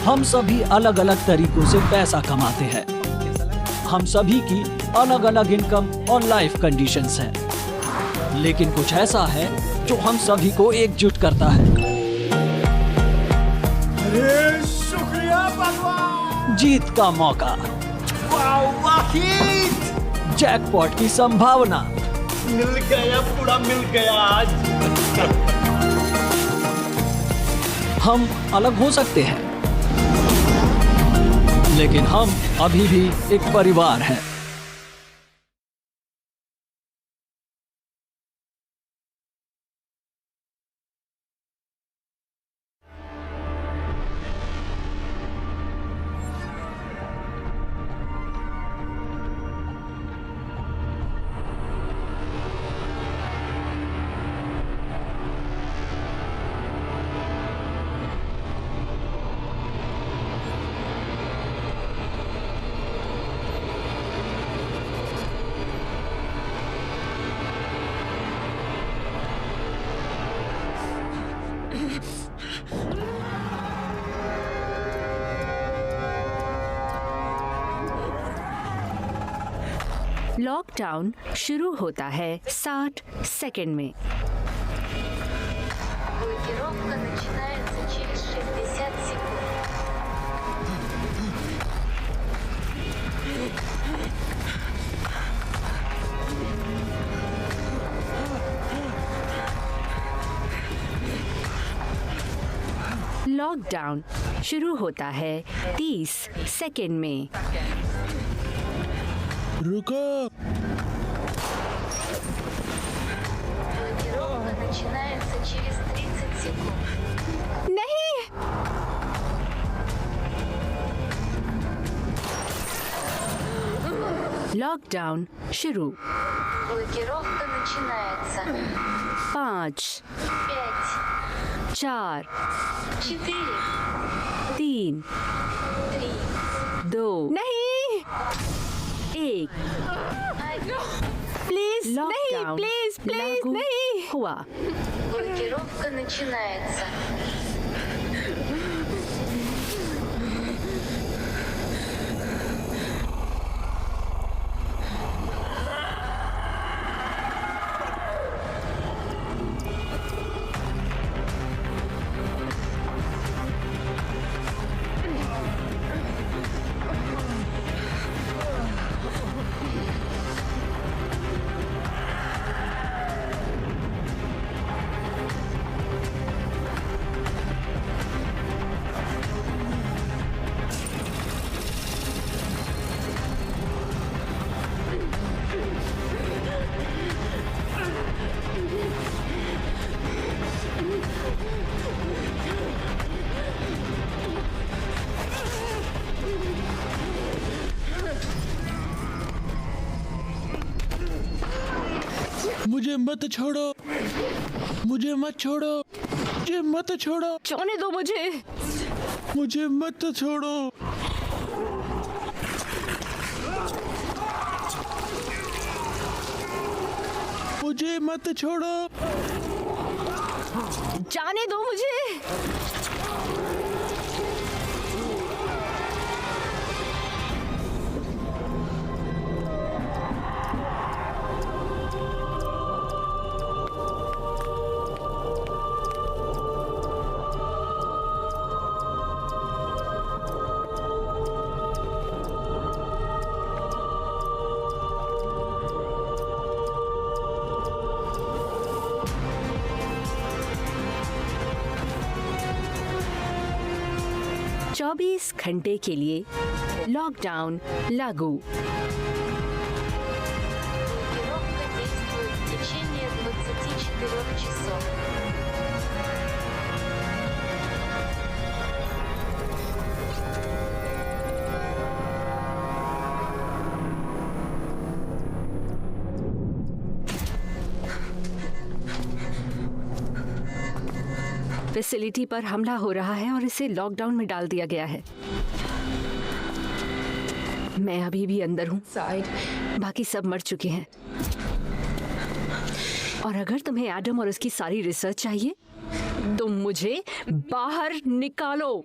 हम सभी अलग अलग तरीकों से पैसा कमाते हैं। हम सभी की अलग अलग इनकम और लाइफ कंडीशंस हैं। लेकिन कुछ ऐसा है जो हम सभी को एकजुट करता है। अरे शुक्रिया भगवान। जीत का मौका, वाहिद, जैकपॉट की संभावना। मिल गया, पूरा मिल गया आज। हम अलग हो सकते हैं, लेकिन हम अभी भी एक परिवार हैं। लॉकडाउन शुरू होता है 60 सेकंड में। Блокировка начинается через 60 секунд. लॉकडाउन शुरू होता है 30 सेकंड में। रुको। Блокировка начинается через 30 секунд. नहीं, लॉकडाउन शुरू। Блокировка начинается. 5, 5, 4, 4, 3, 3, 2, नहीं, 1। 1. प्लीज नहीं, प्लीज लागू नहीं हुआ। Блокировка начинается. मुझे मत छोड़ो, मुझे मत छोड़ो, मुझे मत छोड़ो, जाने दो मुझे। मुझे मत छोड़ो। मुझे मत छोड़ो। जाने दो मुझे। चौबीस घंटे के लिए लॉकडाउन लागू। Блокировка действует в течение 24 часов. फैसिलिटी पर हमला हो रहा है और इसे लॉकडाउन में डाल दिया गया है। मैं अभी भी अंदर हूँ, बाकी सब मर चुके हैं। और अगर तुम्हें एडम और उसकी सारी रिसर्च चाहिए तो मुझे बाहर निकालो।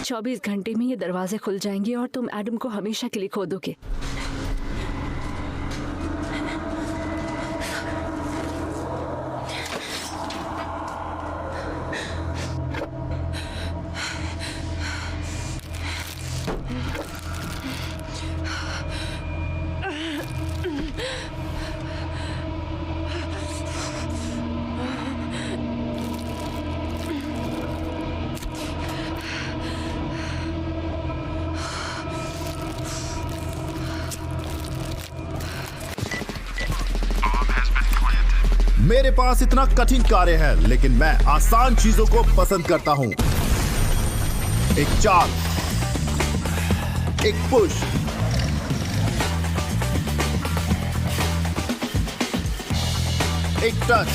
24 घंटे में ये दरवाजे खुल जाएंगे और तुम एडम को हमेशा के लिए खो दोगे। मेरे पास इतना कठिन कार्य है, लेकिन मैं आसान चीजों को पसंद करता हूं। एक चाल, एक पुश, एक टच,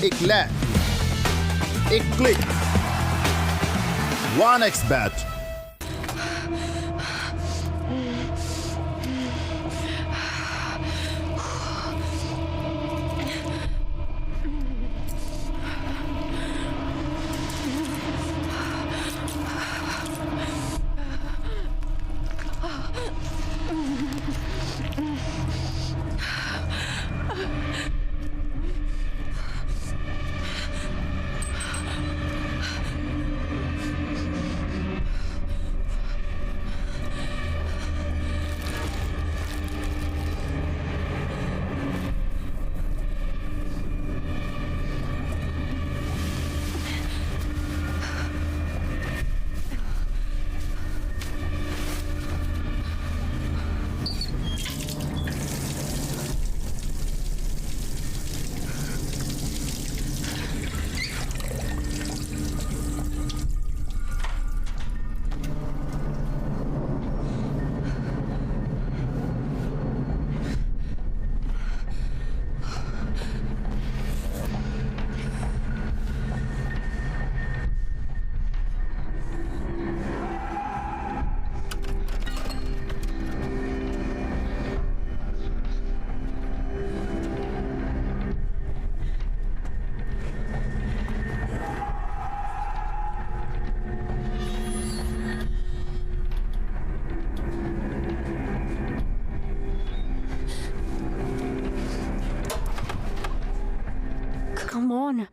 एक लैंड, एक click, 1x bat. Come on.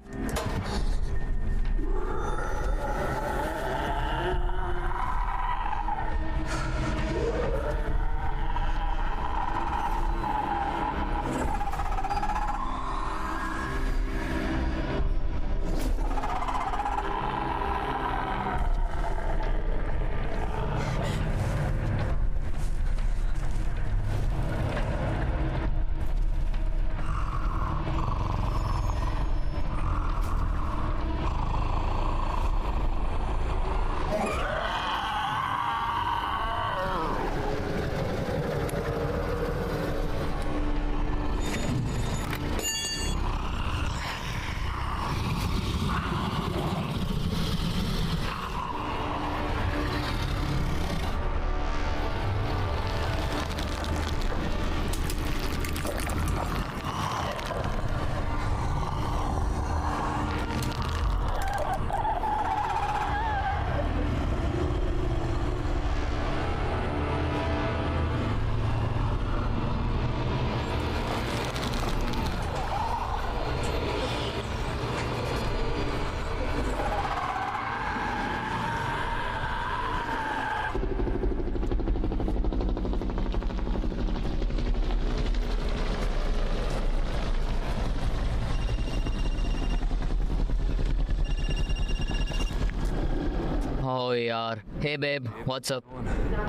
ओ यार, हे बेब, व्हाट्स अप?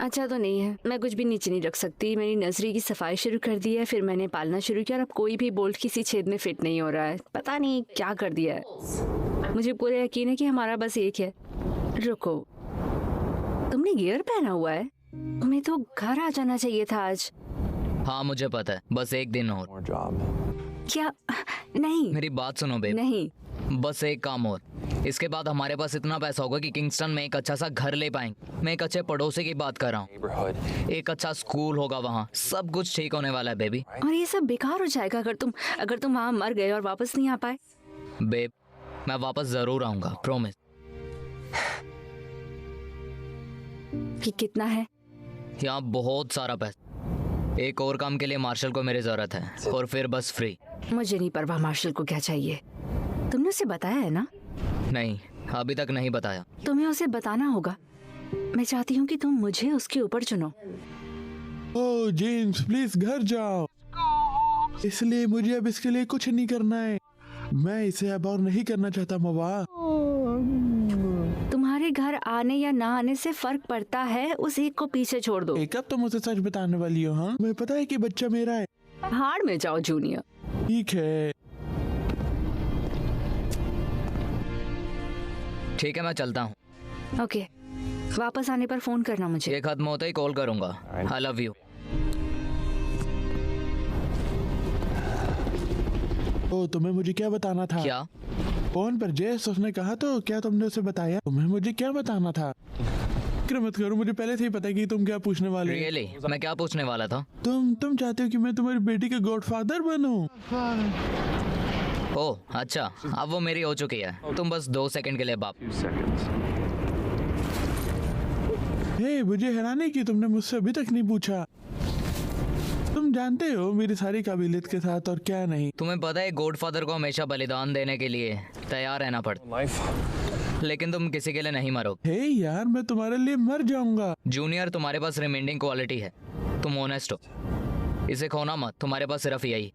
अच्छा तो नहीं है, मैं कुछ भी नीचे नहीं रख सकती। मेरी नर्सरी की सफाई शुरू कर दी है, फिर मैंने पालना शुरू किया और अब कोई भी बोल्ट किसी छेद में फिट नहीं हो रहा है। पता नहीं क्या कर दिया है। मुझे पूरा यकीन है कि हमारा बस एक है। रुको, तुमने गियर पहना हुआ है? तुम्हें तो घर आ जाना चाहिए था आज। हाँ मुझे पता है, बस एक दिन और। क्या? नहीं मेरी बात सुनो बेब, नहीं। बस एक काम और। इसके बाद हमारे पास इतना पैसा होगा कि किंगस्टन में एक अच्छा सा घर ले पाएंगे। मैं एक अच्छे पड़ोसी की बात कर रहा हूँ, एक अच्छा स्कूल होगा वहाँ, सब कुछ ठीक होने वाला है बेबी। और ये सब बेकार हो जाएगा अगर तुम वहाँ मर गए और वापस नहीं आ पाए। बेब मैं वापस जरूर आऊंगा, प्रॉमिस। कि कितना है? यहाँ बहुत सारा पैसा। एक और काम के लिए मार्शल को मेरी जरूरत है और फिर बस फ्री। मुझे नहीं परवाह मार्शल को क्या चाहिए। तुमने उसे बताया है ना? नहीं अभी तक नहीं बताया। तुम्हें उसे बताना होगा। मैं चाहती हूँ कि तुम मुझे उसके ऊपर चुनो। ओह जेम्स प्लीज घर जाओ, इसलिए मुझे अब इसके लिए कुछ नहीं करना है। मैं इसे अब और नहीं करना चाहता मवा। तुम्हारे घर आने या ना आने से फर्क पड़ता है, उस एक को पीछे छोड़ दो। एक अब तुम मुझे सच बताने वाली हो? हाँ तुम्हें पता है कि बच्चा मेरा है। भाड़ में जाओ जूनियर। ठीक है। ठीक है मैं चलता हूँ। ओके, वापस आने पर फोन करना मुझे। ये खत्म होता ही कॉल करूंगा। I love you. ओ तुम्हें मुझे क्या बताना था? क्या? फोन पर जेस उसने कहा तो क्या तुमने उसे बताया? तुम्हें मुझे क्या बताना था? फिक्र मत करो, मुझे पहले से ही पता है कि तुम क्या पूछने वाले हो। रियली? मैं क्या पूछने वाला था? तुम चाहते हो कि मैं तुम्हारी बेटी का गॉडफादर बनूं? ओह अच्छा, अब वो मेरी हो चुकी है। तुम बस 2 सेकंड के लिए बाप। हे मुझे हैरानी है कि तुमने मुझसे अभी तक नहीं पूछा। तुम जानते हो मेरी सारी काबिलियत के साथ और क्या नहीं। तुम्हें पता है गॉडफादर को हमेशा बलिदान देने के लिए तैयार रहना पड़ता, लेकिन तुम किसी के लिए नहीं मरोगे। हे यार मैं तुम्हारे लिए मर जाऊंगा। जूनियर तुम्हारे पास रिमेंडिंग क्वालिटी है, तुम ऑनेस्ट हो, इसे खोना मत। तुम्हारे पास सिर्फ यही।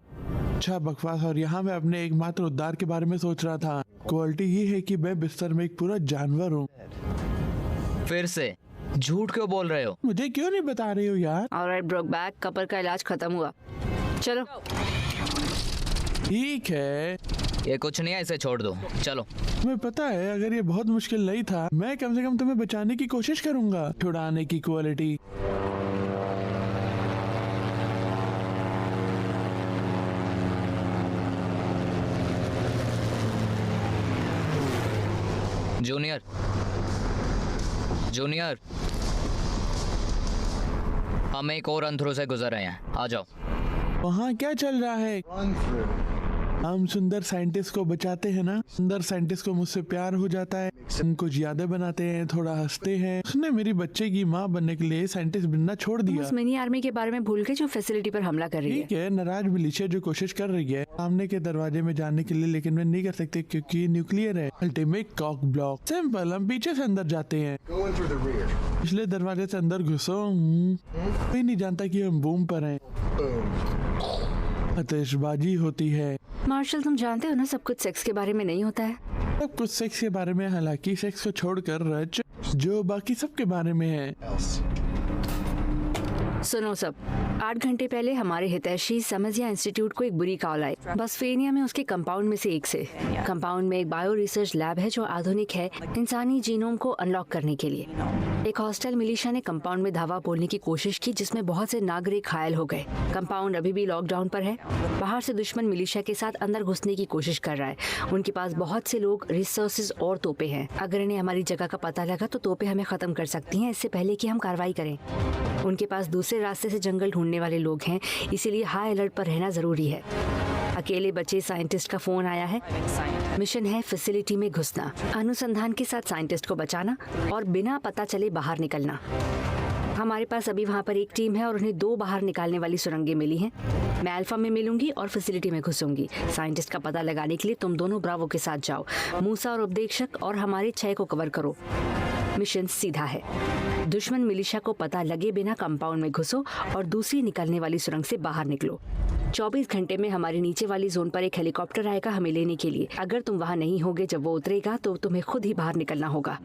अच्छा बकवास। और यहाँ मैं अपने एकमात्र उद्धार के बारे में सोच रहा था। क्वालिटी ये है कि मैं बिस्तर में एक पूरा जानवर हूँ। फिर से झूठ क्यों बोल रहे हो? मुझे क्यों नहीं बता रही हो यार? ऑलराइट ब्रोकबैक, कपर का इलाज खत्म हुआ। चलो। ठीक है, ये कुछ नहीं है, इसे छोड़ दो, चलो। तुम्हें पता है अगर ये बहुत मुश्किल नहीं था, मैं कम से कम तुम्हें बचाने की कोशिश करूंगा। छुड़ाने की क्वालिटी। जूनियर, जूनियर, हम एक और अंधेरों से गुजर रहे हैं, आ जाओ। वहाँ क्या चल रहा है? हम सुंदर साइंटिस्ट को बचाते हैं ना। सुंदर साइंटिस्ट को मुझसे प्यार हो जाता है, हम कुछ यादें बनाते हैं, थोड़ा हंसते हैं। उसने मेरी बच्चे की माँ बनने के लिए साइंटिस्ट बनना छोड़ तुम दिया। उस मिनी आर्मी के बारे में भूल गए जो फैसिलिटी पर हमला कर रही है। ठीक है, नाराज मिलिशिया जो कोशिश कर रही है सामने के दरवाजे में जाने के लिए, लेकिन मैं नहीं कर सकते क्योंकि ये न्यूक्लियर है। Ultimate cock block. सिंपल, हम पीछे से अंदर जाते हैं। पिछले दरवाजे से अंदर घुसो। कोई नहीं जानता कि हम बूम पर हैं। आतिशबाजी होती है। मार्शल तुम जानते हो ना सब कुछ सेक्स के बारे में नहीं होता है। सब कुछ सेक्स के बारे में, हालांकि सेक्स को छोड़कर रच जो बाकी सब के बारे में है। सुनो सब, 8 घंटे पहले हमारे हितैषी समझिया इंस्टीट्यूट को एक बुरी कॉल आई। बसफेनिया में उसके कंपाउंड में से एक से। कंपाउंड में एक बायो रिसर्च लैब है जो आधुनिक है इंसानी जीनोम को अनलॉक करने के लिए। एक हॉस्टाइल मिलिशिया ने कंपाउंड में धावा बोलने की कोशिश की जिसमें बहुत से नागरिक घायल हो गए। कंपाउंड अभी भी लॉकडाउन पर है। बाहर से दुश्मन मिलिशिया के साथ अंदर घुसने की कोशिश कर रहा है। उनके पास बहुत से लोग, रिसोर्सेज और तोपे हैं। अगर इन्हें हमारी जगह का पता लगा तो तोपे हमें खत्म कर सकती हैं इससे पहले कि हम कार्रवाई करें। उनके पास दूसरे रास्ते से जंगल ढूंढने वाले लोग हैं, इसीलिए हाई अलर्ट पर रहना जरूरी है। अकेले बचे साइंटिस्ट का फोन आया है। मिशन है फैसिलिटी में घुसना, अनुसंधान के साथ साइंटिस्ट को बचाना और बिना पता चले बाहर निकलना। हमारे पास अभी वहाँ पर एक टीम है और उन्हें 2 बाहर निकालने वाली सुरंगें मिली हैं। मैं अल्फा में मिलूंगी और फैसिलिटी में घुसूंगी। साइंटिस्ट का पता लगाने के लिए तुम दोनों ब्रावो के साथ जाओ। मूसा और उपदेशक और हमारे 6 को कवर करो। मिशन सीधा है, दुश्मन मिलिशिया को पता लगे बिना कंपाउंड में घुसो और दूसरी निकलने वाली सुरंग से बाहर निकलो। 24 घंटे में हमारे नीचे वाली जोन पर एक हेलीकॉप्टर आएगा हमें लेने के लिए। अगर तुम वहाँ नहीं होगे जब वो उतरेगा तो तुम्हें खुद ही बाहर निकलना होगा।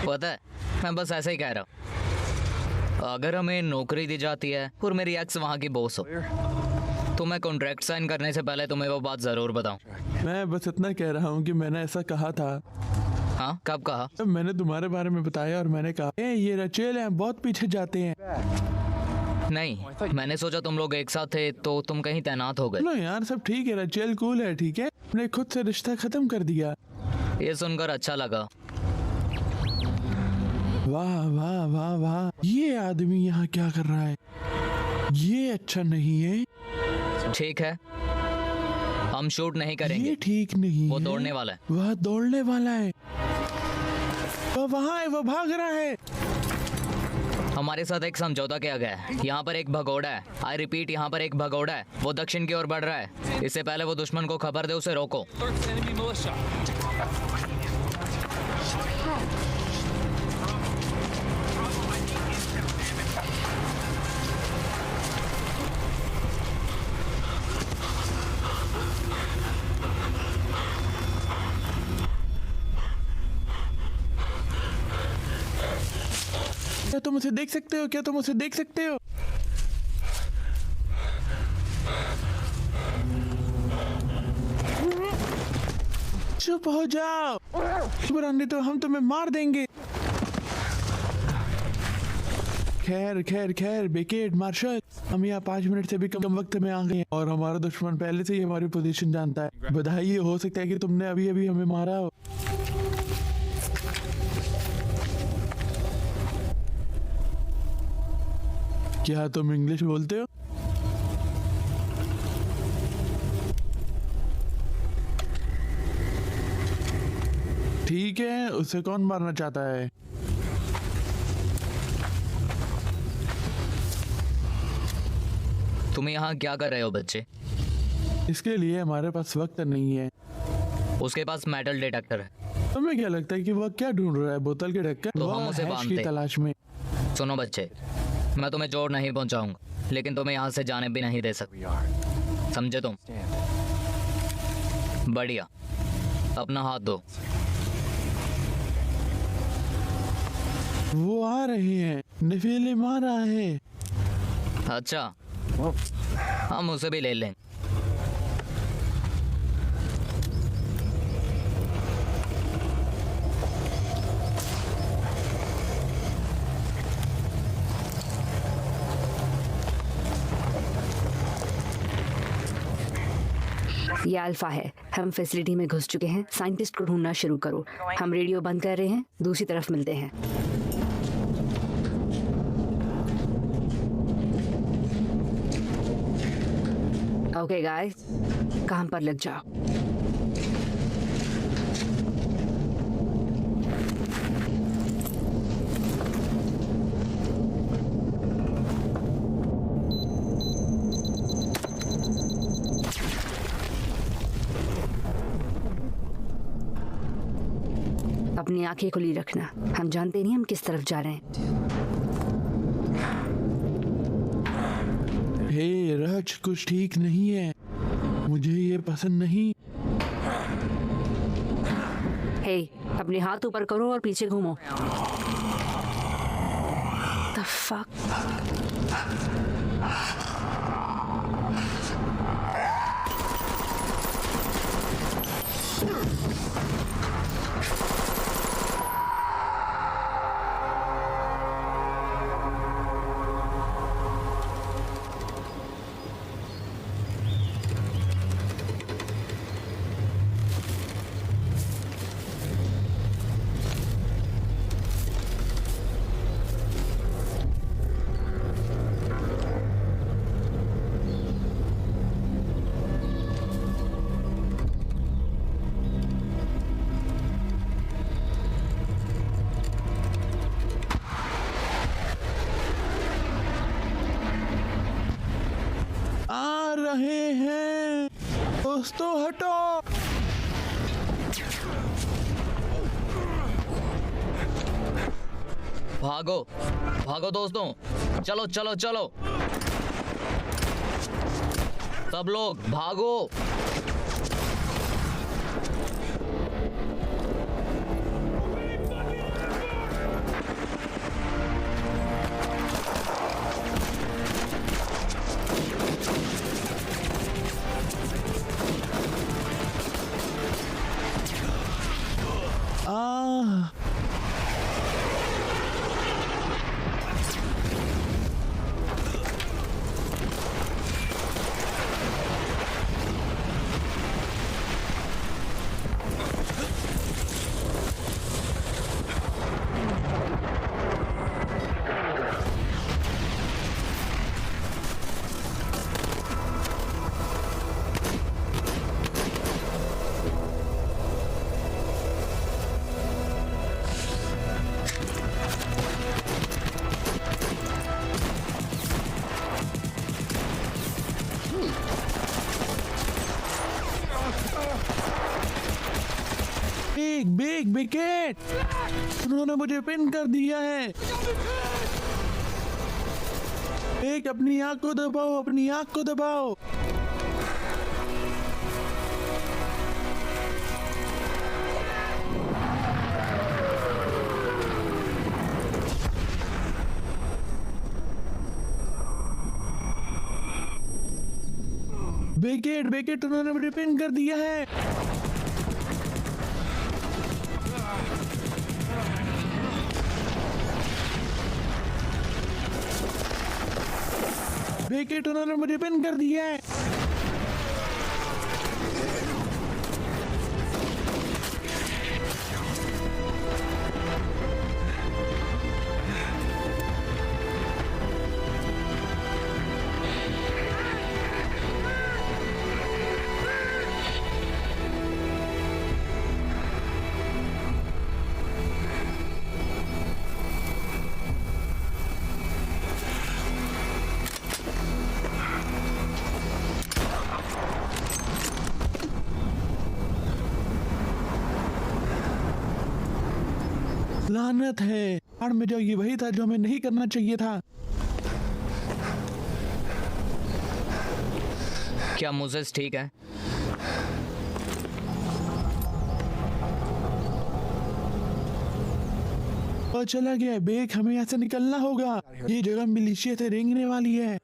पता है, मैं बस ऐसा ही कह रहा हूँ। अगर हमें नौकरी दी जाती है और मेरी एक्स वहाँ की बॉस हो तो मैं कॉन्ट्रैक्ट साइन करने से पहले तुम्हें वो बात जरूर बताऊं। मैं बस इतना कह रहा हूँ कि मैंने ऐसा कहा था। हाँ, कब कहा? तब मैंने तुम्हारे बारे में बताया और मैंने कहा ए, ये रचेल हैं, बहुत पीछे जाते हैं। नहीं, मैंने सोचा तुम लोग एक साथ थे तो तुम कहीं तैनात हो गए। नो यार, सब ठीक है, रचेल कूल है, ठीक है। हमने खुद से रिश्ता खत्म कर दिया। ये सुनकर अच्छा लगा। वाह वाह वाह वाह, ये आदमी यहाँ क्या कर रहा है? ये अच्छा नहीं है। ठीक है, हम शूट नहीं करेंगे। ये ठीक नहीं वो है। दौड़ने वाला है। वह दौड़ने वाला है। वो वहाँ है, वो भाग रहा है। हमारे साथ एक समझौता किया गया है। यहाँ पर एक भगोड़ा है। आई रिपीट, यहाँ पर एक भगोड़ा है। वो दक्षिण की ओर बढ़ रहा है। इससे पहले वो दुश्मन को खबर दे, उसे रोको। क्या तुम उसे देख सकते हो? क्या तुम उसे देख सकते हो? चुप हो जाओ, नहीं तो हम तुम्हें मार देंगे। खैर खैर खैर, बेकेट मार्शल, हम यहाँ 5 मिनट से भी कम वक्त में आ गए हैं और हमारा दुश्मन पहले से ही हमारी पोजीशन जानता है। बधाई, हो सकता है कि तुमने अभी अभी हमें मारा हो। क्या तुम इंग्लिश बोलते हो? ठीक है, उसे कौन मारना चाहता है? तुम यहाँ क्या कर रहे हो बच्चे? इसके लिए हमारे पास वक्त नहीं है। उसके पास मेटल डिटेक्टर है। तुम्हें क्या लगता है कि वह क्या ढूंढ रहा है? बोतल के ढक्कन? तो वह हम उसे हैश बांधते। की तलाश में। सुनो बच्चे, मैं तुम्हें चोट नहीं पहुंचाऊंगा, लेकिन तुम्हें यहाँ से जाने भी नहीं दे सकता। समझे तुम? बढ़िया, अपना हाथ दो। वो आ रहे हैं, नफीले आ रहा है। अच्छा, हम उसे भी ले लें। ये अल्फा है। हम फैसिलिटी में घुस चुके हैं। साइंटिस्ट को ढूंढना शुरू करो। हम रेडियो बंद कर रहे हैं, दूसरी तरफ मिलते हैं। ओके गाइस, काम पर लग जाओ। अपनी आंखें खुली रखना, हम जानते नहीं हम किस तरफ जा रहे हैं। हे रच, कुछ ठीक नहीं है। मुझे ये पसंद नहीं। हे, अपने हाथ ऊपर करो और पीछे घूमो। The fuck? आ रहे हैं दोस्तों, हटो। भागो भागो दोस्तों, चलो चलो चलो, सब लोग भागो। आ विकेट, उन्होंने मुझे पिन कर दिया है। एक अपनी आंख को दबाओ, अपनी आंख को दबाओ। विकेट, विकेट, उन्होंने मुझे पिन कर दिया है। विकेट, उन्होंने मुझे पिन कर दिया है। लानत है, और में जो ये वही था जो हमें नहीं करना चाहिए था। क्या मुझे ठीक है? और चला गया है बेक, हमें यहाँ से निकलना होगा। ये जगह मिलिशिया से रेंगने वाली है।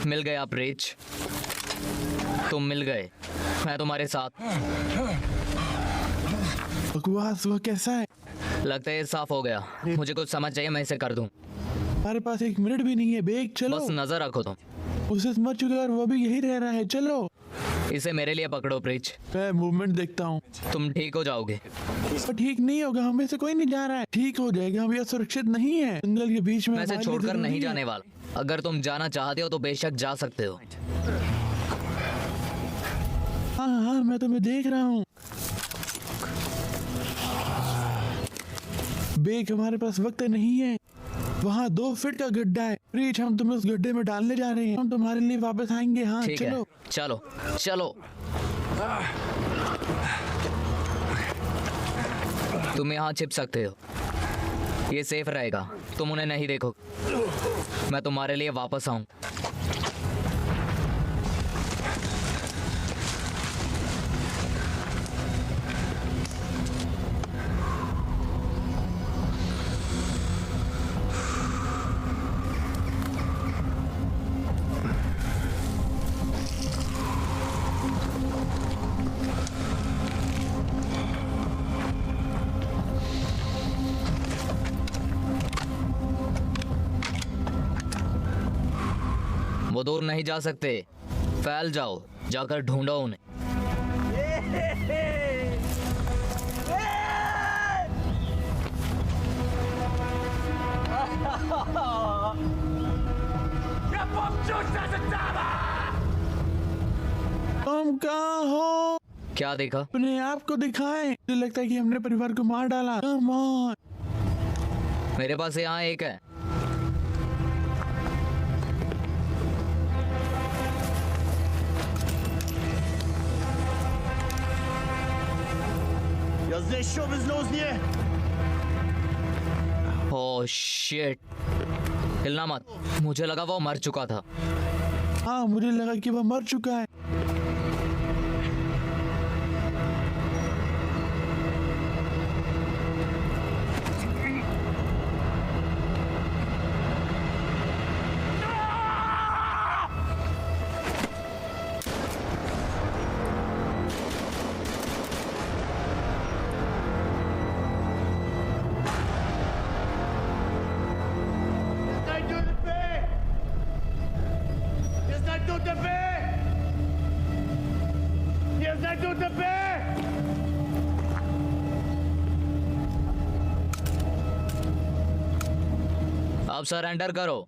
मिल गए आप रिच, तुम मिल गए, मैं तुम्हारे साथ। बकवास, वो कैसा है? लगता है ये साफ हो गया। मुझे कुछ समझ चाहिए, मैं इसे कर दूं। हमारे पास 1 मिनट भी नहीं है बेक, चलो। बस नजर रखो तुम। उसे मर चुका है और वो भी यही रह रहा है, चलो। इसे मेरे लिए पकड़ो प्रीच, मैं मूवमेंट देखता हूँ। तुम ठीक हो जाओगे। और ठीक नहीं होगा, हमें से कोई नहीं जा रहा है। ठीक हो जाएगा, हम यहाँ सुरक्षित नहीं है। जंगल के बीच में मैं इसे हमारे लिए छोड़कर जरूरी नहीं है। जाने वाला। अगर तुम जाना चाहते हो तो बेशक जा सकते हो। हाँ हाँ, मैं तुम्हें देख रहा हूँ। बेक, हमारे पास वक्त नहीं है। वहाँ 2 फीट का गड्ढा है। रीच, हम तुम्हें उस गड्ढे में डालने जा रहे हैं। हम तुम्हारे लिए वापस आएंगे। हाँ ठीक है, चलो। चलो चलो। तुम यहाँ छिप सकते हो, ये सेफ रहेगा। तुम उन्हें नहीं देखो, मैं तुम्हारे लिए वापस आऊं। वो दूर नहीं जा सकते, फैल जाओ, जाकर ढूंढो उन्हें। तुम कहाँ हो? क्या देखा? अपने आप को दिखाएं। मुझे लगता है कि हमने परिवार को मार डाला। Come on। मेरे पास यहाँ एक है। ओह शिट, हिलना मत। मुझे लगा वो मर चुका था। हाँ, मुझे लगा कि वो मर चुका है। अब सरेंडर करो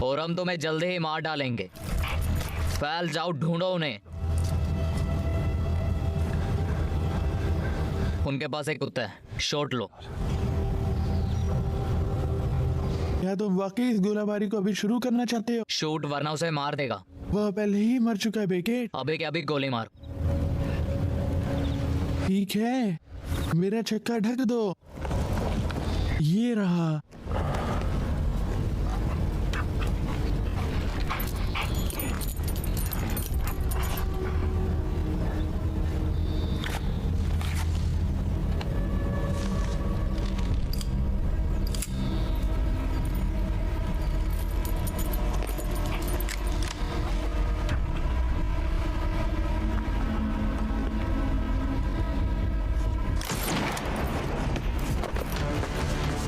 और हम तुम्हें जल्दी ही मार डालेंगे। फैल जाओ, ढूंढो उन्हें। उनके पास एक कुत्ता है, शॉट लो। क्या तुम वाकई इस गोलाबारी को अभी शुरू करना चाहते हो? शूट, वरना उसे मार देगा। वह पहले ही मर चुका है बेकेट। अबे क्या, अभी गोली मार। ठीक है, मेरा छक्का ढक दो। ये रहा।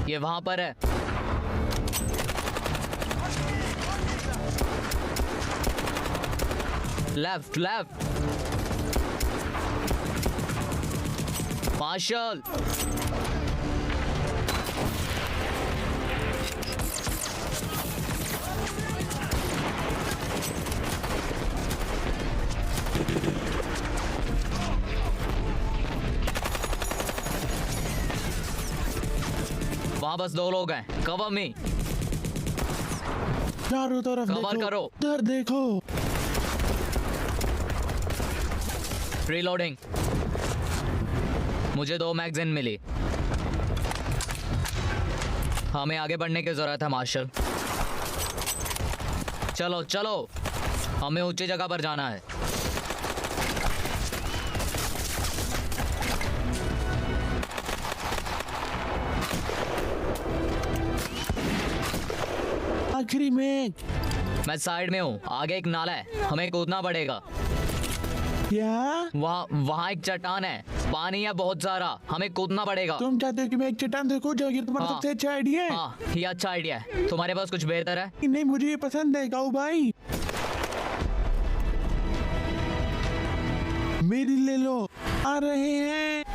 ये वहां पर है। Left left. मार्शल, वहां बस 2 लोग हैं। कवर मी। चारों तरफ कवर देखो, करो। उधर देखो। रीलोडिंग। मुझे 2 मैगजीन मिली। हमें आगे बढ़ने की जरूरत है मार्शल। चलो चलो, हमें ऊंची जगह पर जाना है। आखिरी में मैं साइड में हूँ। आगे एक नाला है, हमें कूदना पड़ेगा। क्या वहाँ एक चट्टान है, पानी है बहुत सारा, हमें कूदना पड़ेगा। तुम चाहते हो कि मैं एक चट्टान से कूद जाऊं? ये तुम्हारा हाँ। सबसे अच्छा आइडिया है। हाँ, ये अच्छा आइडिया है। तुम्हारे पास कुछ बेहतर है? नहीं, मुझे ये पसंद है गाऊ भाई। मेरी ले लो। आ रहे हैं।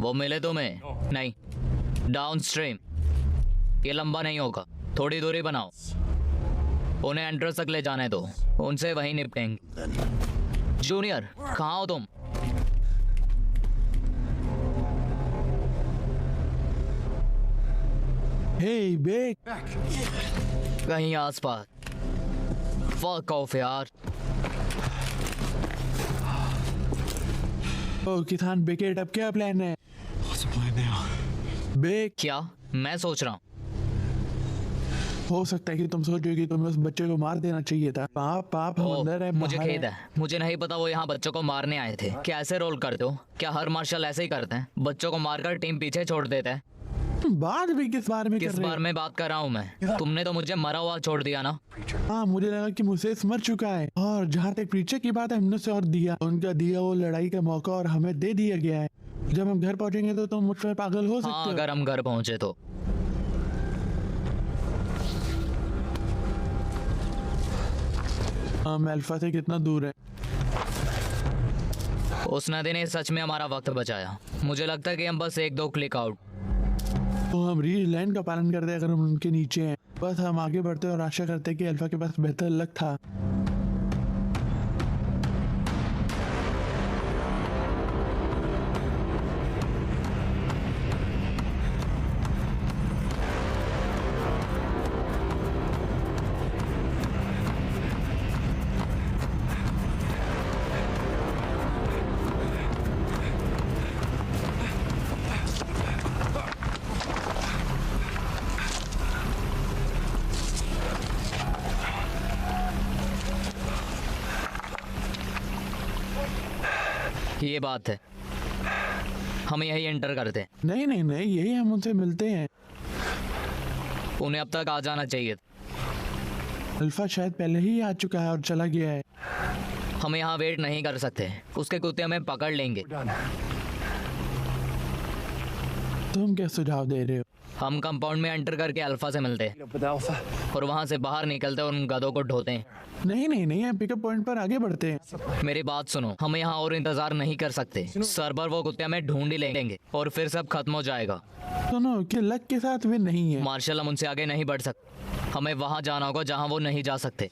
वो मिले तुम्हें? नहीं, डाउन स्ट्रीम। ये लंबा नहीं होगा, थोड़ी दूरी बनाओ। उन्हें एंट्रेंस तक ले जाने दो, उनसे वहीं निपटेंगे। जूनियर, कहाँ हो तुम? हे बेक। कहीं आसपास। फक ऑफ यार। ओ किसान बेकेट, अब क्या प्लान है? बेक, क्या? मैं सोच रहा हूँ हो सकता है कि तुम सोचो कि तुम्हें उस बच्चे को मार देना चाहिए था। पाप हम ओ, अंदर है, मुझे बाहर खेद है, मुझे नहीं पता वो यहाँ बच्चों को मारने आए थे। क्या ऐसे रोल करते हो? क्या हर मार्शल ऐसे ही करते हैं? बच्चों को मारकर टीम पीछे छोड़ देते हैं। बात भी किस बारे में कर किस रहे बार में बात कर रहा हूँ मैं? तुमने तो मुझे मरा हुआ छोड़ दिया ना। हाँ, मुझे लगा कि मुझसे मर चुका है। और जहाँ तक प्रीचर की बात है, हमने उसे और दिया, उनका दिया वो लड़ाई का मौका और हमें दे दिया गया है। जब हम घर पहुंचेंगे तो तुम मुझ पर पागल हो सकते हाँ, हो। अगर हम घर पहुंचे तो। हम अल्फा से कितना दूर है? उस नदी ने सच में हमारा वक्त बचाया। मुझे लगता है कि हम बस 1-2 क्लिक आउट। तो हम रीच लैंड का पालन करते हैं अगर हम उनके नीचे हैं। बस हम आगे बढ़ते और आशा करते हैं कि अल्फा के पास बेहतर लक था। ये बात है, हम यही एंटर करते हैं। नहीं नहीं नहीं, यही हम उनसे मिलते हैं। उन्हें अब तक आ जाना चाहिए। अल्फा शायद पहले ही आ चुका है और चला गया है। हम यहाँ वेट नहीं कर सकते, उसके कुत्ते हमें पकड़ लेंगे। तुम क्या सुझाव दे रहे हो? हम कंपाउंड में एंटर करके अल्फा से मिलते हैं और वहाँ से बाहर निकलते और उन गधों को ढोते हैं। नहीं नहीं नहीं, हम पिकअप पॉइंट पर आगे बढ़ते हैं। मेरी बात सुनो, हम यहाँ और इंतजार नहीं कर सकते। सर्वर वो कुत्ते हमें ढूंढ ही लेंगे और फिर सब खत्म हो जाएगा। सुनो कि लक के साथ वे नहीं है। मार्शल, हम उनसे आगे नहीं बढ़ सकते। हमें वहाँ जाना होगा जहाँ वो नहीं जा सकते।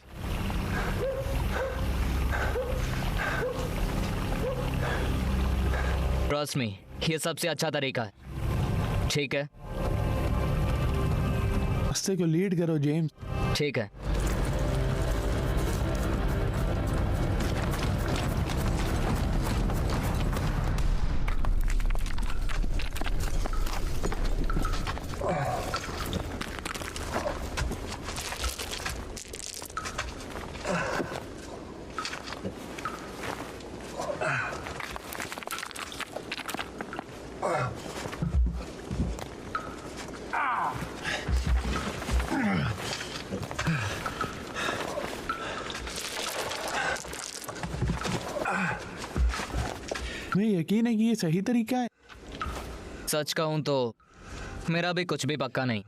ट्रस्ट मी, ये सबसे अच्छा तरीका है। ठीक है? रास्ते को लीड करो जेम्स। ठीक है। मैं यकीन है कि ये सही तरीका है। सच कहूँ तो मेरा भी कुछ भी पक्का नहीं।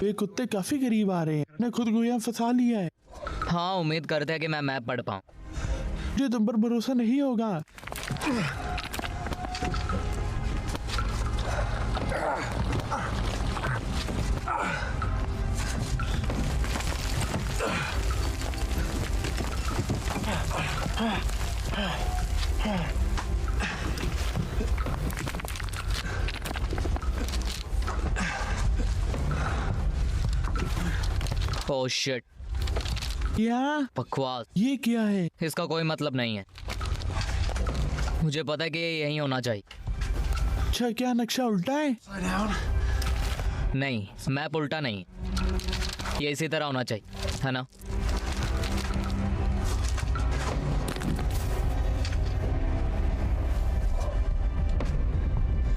ये कुत्ते काफी करीब आ रहे हैं। मैंने खुद को यहाँ फंसा लिया है। हाँ, उम्मीद करते हैं कि मैं मैप पढ़ पाऊँ। मुझे तुम पर भरोसा नहीं होगा। ओह शिट, क्या? बकवास। ये क्या है? इसका कोई मतलब नहीं है। मुझे पता है कि ये यहीं होना चाहिए। अच्छा, क्या नक्शा उल्टा है? नहीं, मैप उल्टा नहीं, ये इसी तरह होना चाहिए, है ना?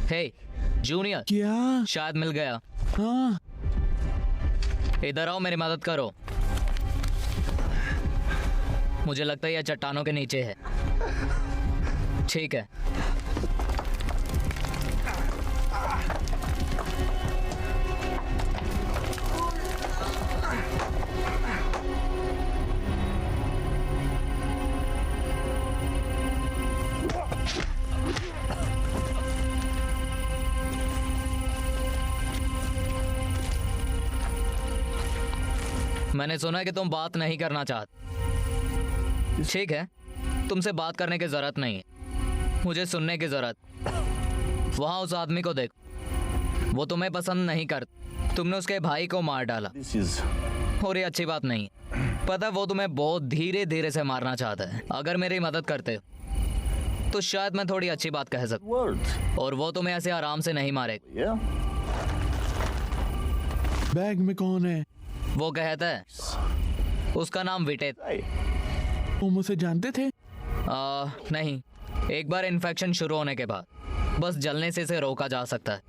हे जूनियर, क्या? शायद मिल गया। हाँ, इधर आओ, मेरी मदद करो। मुझे लगता है यह चट्टानों के नीचे है। ठीक है। मैंने सुना है कि तुम बात नहीं करना चाहते। ठीक है, तुमसे बात करने की जरूरत नहीं है, मुझे सुनने की जरूरत। वहां उस आदमी को देखो, वो तुम्हें पसंद नहीं करता। तुमने उसके भाई को मार डाला और ये अच्छी बात नहीं है। पता है, वो तुम्हें बहुत धीरे धीरे से मारना चाहता है। अगर मेरी मदद करते हो तो शायद मैं थोड़ी अच्छी बात कह सकूं, और वो तुम्हें ऐसे आराम से नहीं मारेगा। बैग में कौन है? वो कहता है उसका नाम विटेत। तुम उसे जानते थे? नहीं, एक बार इन्फेक्शन शुरू होने के बाद बस जलने से इसे रोका जा सकता है।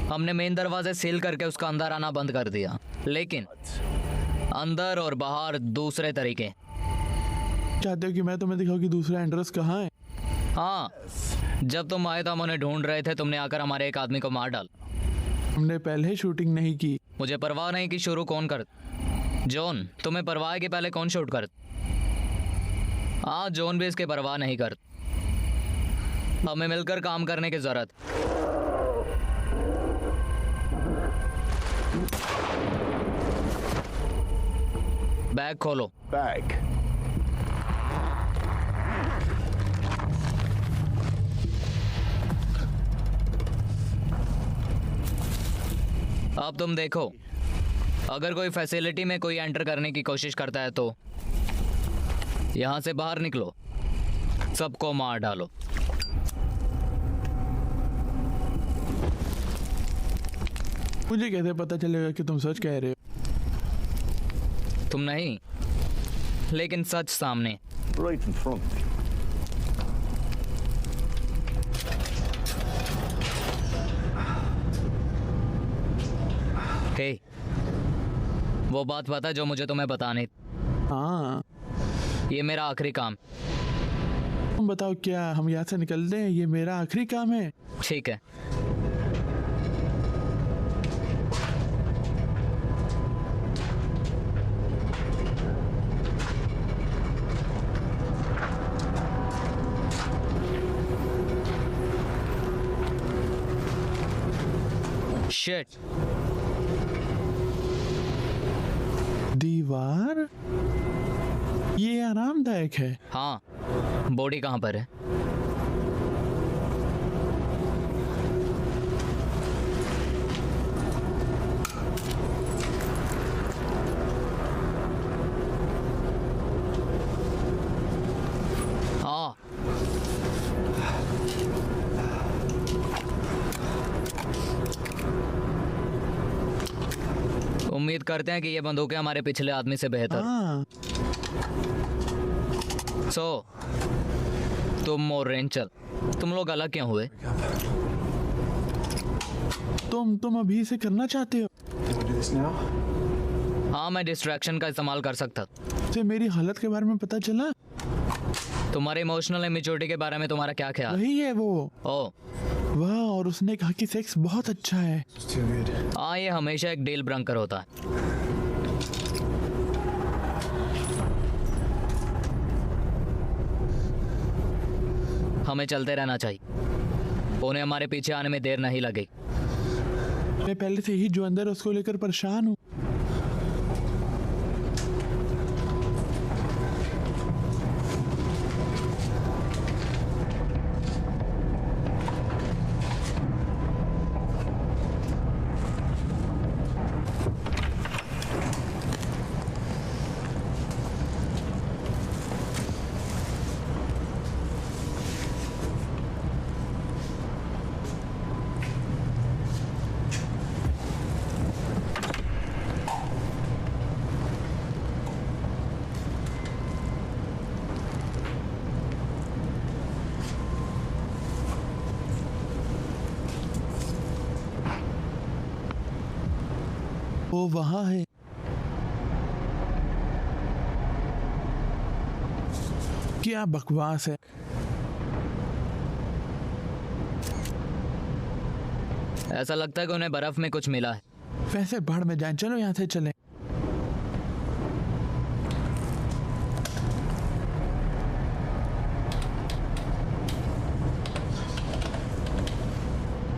हमने मेन दरवाजे सील करके उसका अंदर आना बंद कर दिया, लेकिन अंदर और बाहर दूसरे तरीके। चाहते हो कि मैं तुम्हें दिखाऊं कि दूसरा एंड्रेस कहाँ है? हाँ, जब तुम आए तो हम उन्हें ढूंढ रहे थे, तुमने आकर हमारे एक आदमी को मार डाला। हमने पहले शूटिंग नहीं की। मुझे परवाह नहीं कि शुरू कौन कर। जॉन, तुम्हें परवाह है कि पहले कौन शूट कर? हाँ, जॉन भी इसके परवाह नहीं कर। हमें मिलकर काम करने की जरूरत। बैग खोलो। बैग। अब तुम देखो, अगर कोई फैसिलिटी में कोई एंटर करने की कोशिश करता है तो यहां से बाहर निकलो, सबको मार डालो। मुझे कैसे पता चलेगा कि तुम सच कह रहे हो? तुम नहीं, लेकिन सच सामने। Right in front of me. हे, वो बात पता जो मुझे तुम्हें बतानी। हाँ, ये मेरा आखिरी काम। तुम बताओ क्या हम यहाँ से निकलते हैं? ये मेरा आखिरी काम है। ठीक है। शिट। दीवार? ये आरामदायक है। हाँ, बॉडी कहाँ पर है? हाँ, उम्मीद करते हैं कि ये बंदूकें हमारे पिछले आदमी से बेहतर। हाँ, सो तुम और रेंचल, तुम लोग अलग क्यों हुए? तुम अभी से करना चाहते हो? हाँ, मैं डिस्ट्रैक्शन का इस्तेमाल कर सकता। से मेरी हालत के बारे में पता चला? तुम्हारे इमोशनल इमेच्योरिटी के बारे में तुम्हारा क्या ख्याल? वही है वो। ओ, वाह, और उसने कहा कि सेक्स बहुत अच्छा है। हाँ, ये हमेशा एक डील ब्रेकर होता है। हमें चलते रहना चाहिए, उन्हें हमारे पीछे आने में देर नहीं लगेगी। मैं पहले से ही जो अंदर है उसको लेकर परेशान हूँ। वो वहां है। क्या बकवास है। ऐसा लगता है कि उन्हें बर्फ में कुछ मिला है। वैसे बाढ़ में जाए, चलो यहाँ से चलें।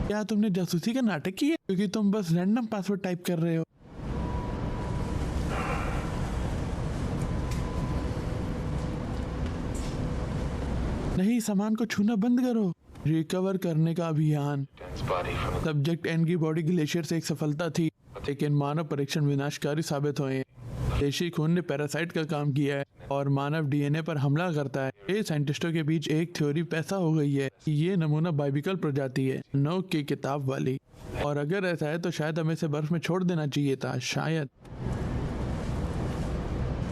क्या तुमने जासूसी का नाटक किया? क्योंकि तुम बस रैंडम पासवर्ड टाइप कर रहे हो। नहीं, सामान को छूना बंद करो। रिकवर करने का अभियान। सब्जेक्ट एन की बॉडी ग्लेशियर से एक सफलता थी, लेकिन मानव परीक्षण विनाशकारी साबित हुए। देशी खून ने पैरासाइट का काम किया है और मानव डीएनए पर हमला करता है। ये साइंटिस्टों के बीच एक थ्योरी पैदा हो गई है कि ये नमूना बाइबिकल प्रजाति है, नोक की किताब वाली। और अगर ऐसा है तो शायद हमें इसे बर्फ में छोड़ देना चाहिए था, शायद।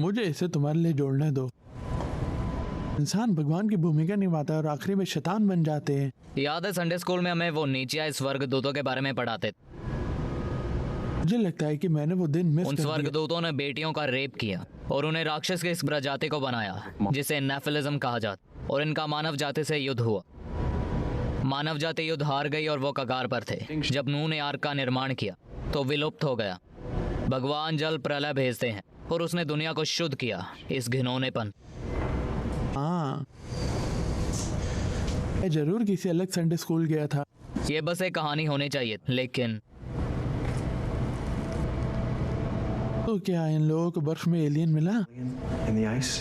मुझे इसे तुम्हारे लिए जोड़ने दो। इंसान भगवान की भूमिका निभाता है और आखिरी में शैतान बन जाते हैं। याद है संडे स्कूल में हमें वो नीचे स्वर्गदूतों के बारे में पढ़ाते थे। मुझे लगता है कि मैंने वो दिन मिस उन कर दिया। स्वर्गदूतों ने बेटियों का रेप किया और उन्हें राक्षस की इस प्रजाति को बनाया जिसे नेफिलिज्म कहा जाता, और इनका मानव जाति से युद्ध हुआ। मानव जाति युद्ध हार गई और वो कगार पर थे। जब नूह ने आर्क का निर्माण किया तो विलुप्त हो गया। भगवान जल प्रलय भेजते हैं और उसने दुनिया को शुद्ध किया इस घिनौनेपन। हाँ, मैं जरूर किसी अलग संडे स्कूल गया था। ये बस एक कहानी होनी चाहिए, लेकिन तो क्या इन लोगों को बर्फ में एलियन मिला in the ice.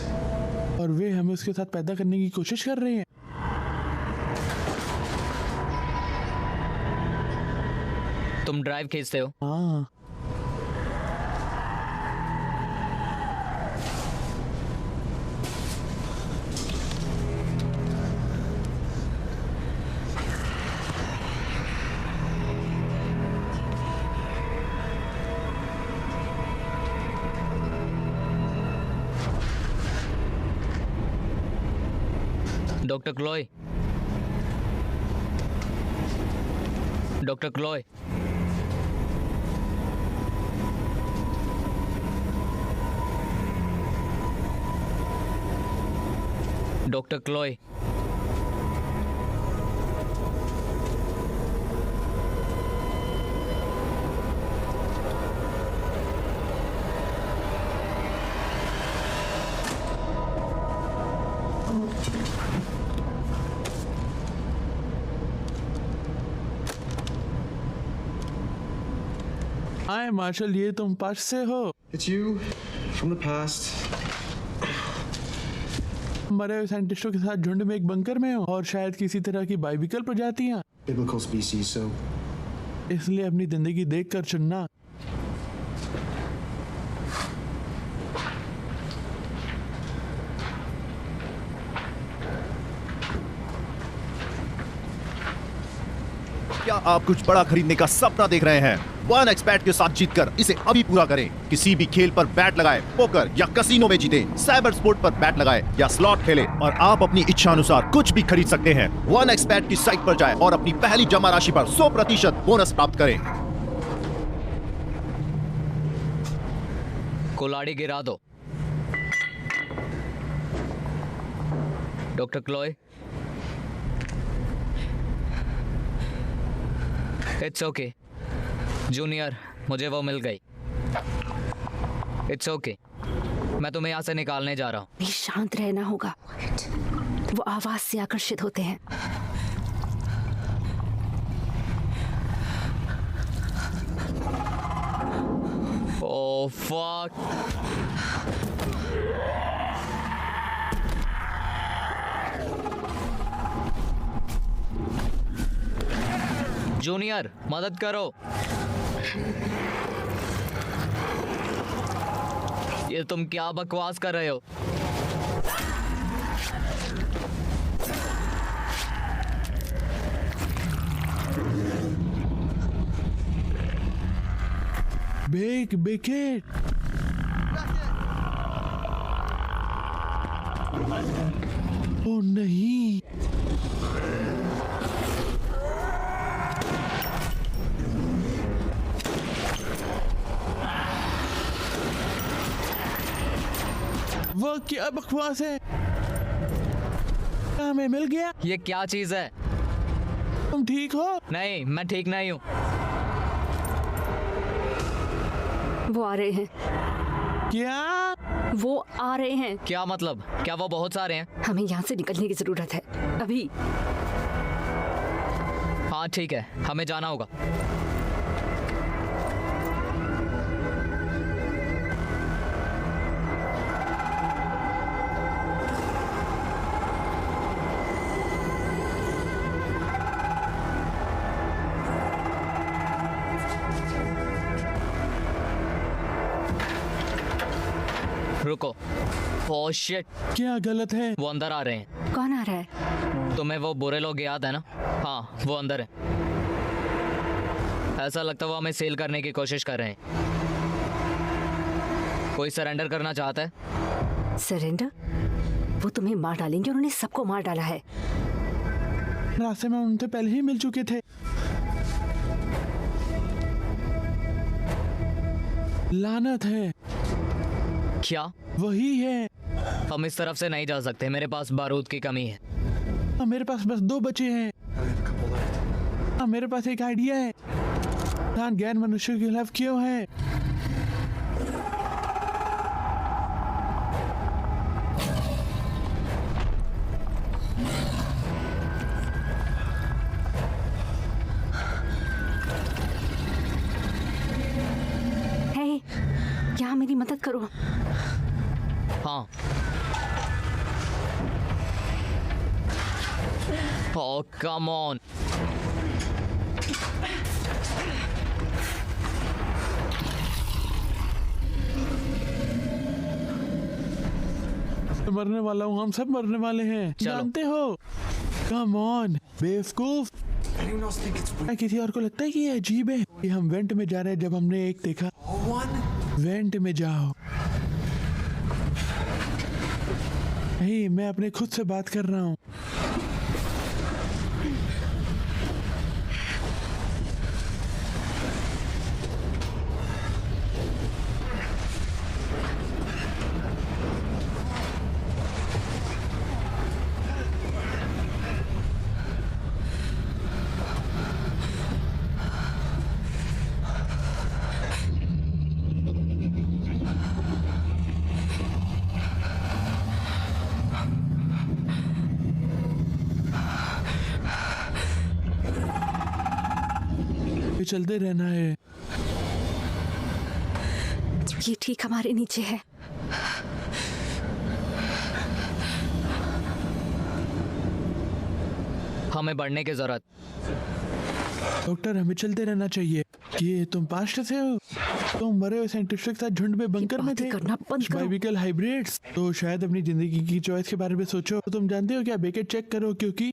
और वे हमें उसके साथ पैदा करने की कोशिश कर रहे हैं? तुम ड्राइव खींचते हो। हाँ, डॉक्टर क्लोय, डॉक्टर क्लोय, डॉक्टर क्लोय, हाय मार्शल, ये तुम पास से हो? It's you from the past. मरे हुए साइंटिस्टों के साथ झुंड में एक बंकर में हो और शायद किसी तरह की बाइबिकल प्रजातियां। Biblical species, so इसलिए अपनी जिंदगी देख कर चुनना। क्या आप कुछ बड़ा खरीदने का सपना देख रहे हैं? वन एक्सपेट के साथ जीतकर इसे अभी पूरा करें। किसी भी खेल पर बैट लगाए, पोकर या कसिनो में जीते, साइबर स्पोर्ट पर बैट लगाए या स्लॉट खेले और आप अपनी इच्छा अनुसार कुछ भी खरीद सकते हैं। वन एक्सपेट की साइट पर जाएं और अपनी पहली जमा राशि पर 100% बोनस प्राप्त करें। कुल्हाड़ी गिरा दो। Doctor Chloe, it's okay. Junior, मुझे वो मिल गई। इट्स ओके, मैं तुम्हें यहाँ से निकालने जा रहा हूँ। भी शांत रहना होगा। वो आवाज से आकर्षित होते हैं। Oh fuck. जूनियर, मदद करो। ये तुम क्या बकवास कर रहे हो? Big wicket. ओ नहीं, वो क्या बकवास है? हमें मिल गया। ये क्या चीज है? तुम ठीक हो? नहीं, मैं ठीक नहीं हूँ। वो आ रहे हैं। क्या? वो आ रहे हैं। क्या मतलब? क्या वो बहुत सारे हैं? हमें यहाँ से निकलने की जरूरत है अभी। हाँ ठीक है, हमें जाना होगा। रुको। ओह शिट, क्या गलत है? वो अंदर आ रहे हैं। कौन आ रहा है? तुम्हें वो बुरे लोग याद है ना? हाँ, वो अंदर है। ऐसा लगता है वो हमें सेल करने की कोशिश कर रहे हैं। कोई सरेंडर करना चाहता है? सरेंडर? वो तुम्हें मार डालेंगे, उन्होंने सबको मार डाला है। रास्ते में उनसे पहले ही मिल चुके थे। लानत है। क्या? वही है। हम इस तरफ से नहीं जा सकते, मेरे पास बारूद की कमी है। हाँ, मेरे पास बस 2 बचे हैं। हाँ, मेरे पास एक आइडिया है। इंसान गैर मनुष्य के खिलाफ क्यों है? हे, यहाँ मेरी मदद करो। हाँ। ओह कम ऑन। मरने वाला हूँ, हम सब मरने वाले हैं, चलो। जानते हो? कम ऑन बेवकूफ। क्या किसी और को लगता है कि ये अजीब है कि हम वेंट में जा रहे हैं? जब हमने एक देखा, वेंट में जाओ। नहीं, मैं अपने खुद से बात कर रहा हूँ। ये चलते रहना है। ये ठीक हमारे नीचे है। हमें बढ़ने की जरूरत। डॉक्टर, हमें चलते रहना चाहिए। ये तुम पास्ट से हो? तुम मरे हुए साइंटिस्ट के साथ झुंड में बंकर में बातें थे। करना बंद करो। Biological hybrids. तो शायद अपनी जिंदगी की चॉइस के बारे में सोचो। तो तुम जानते हो क्या? बेकेट चेक करो, क्योंकि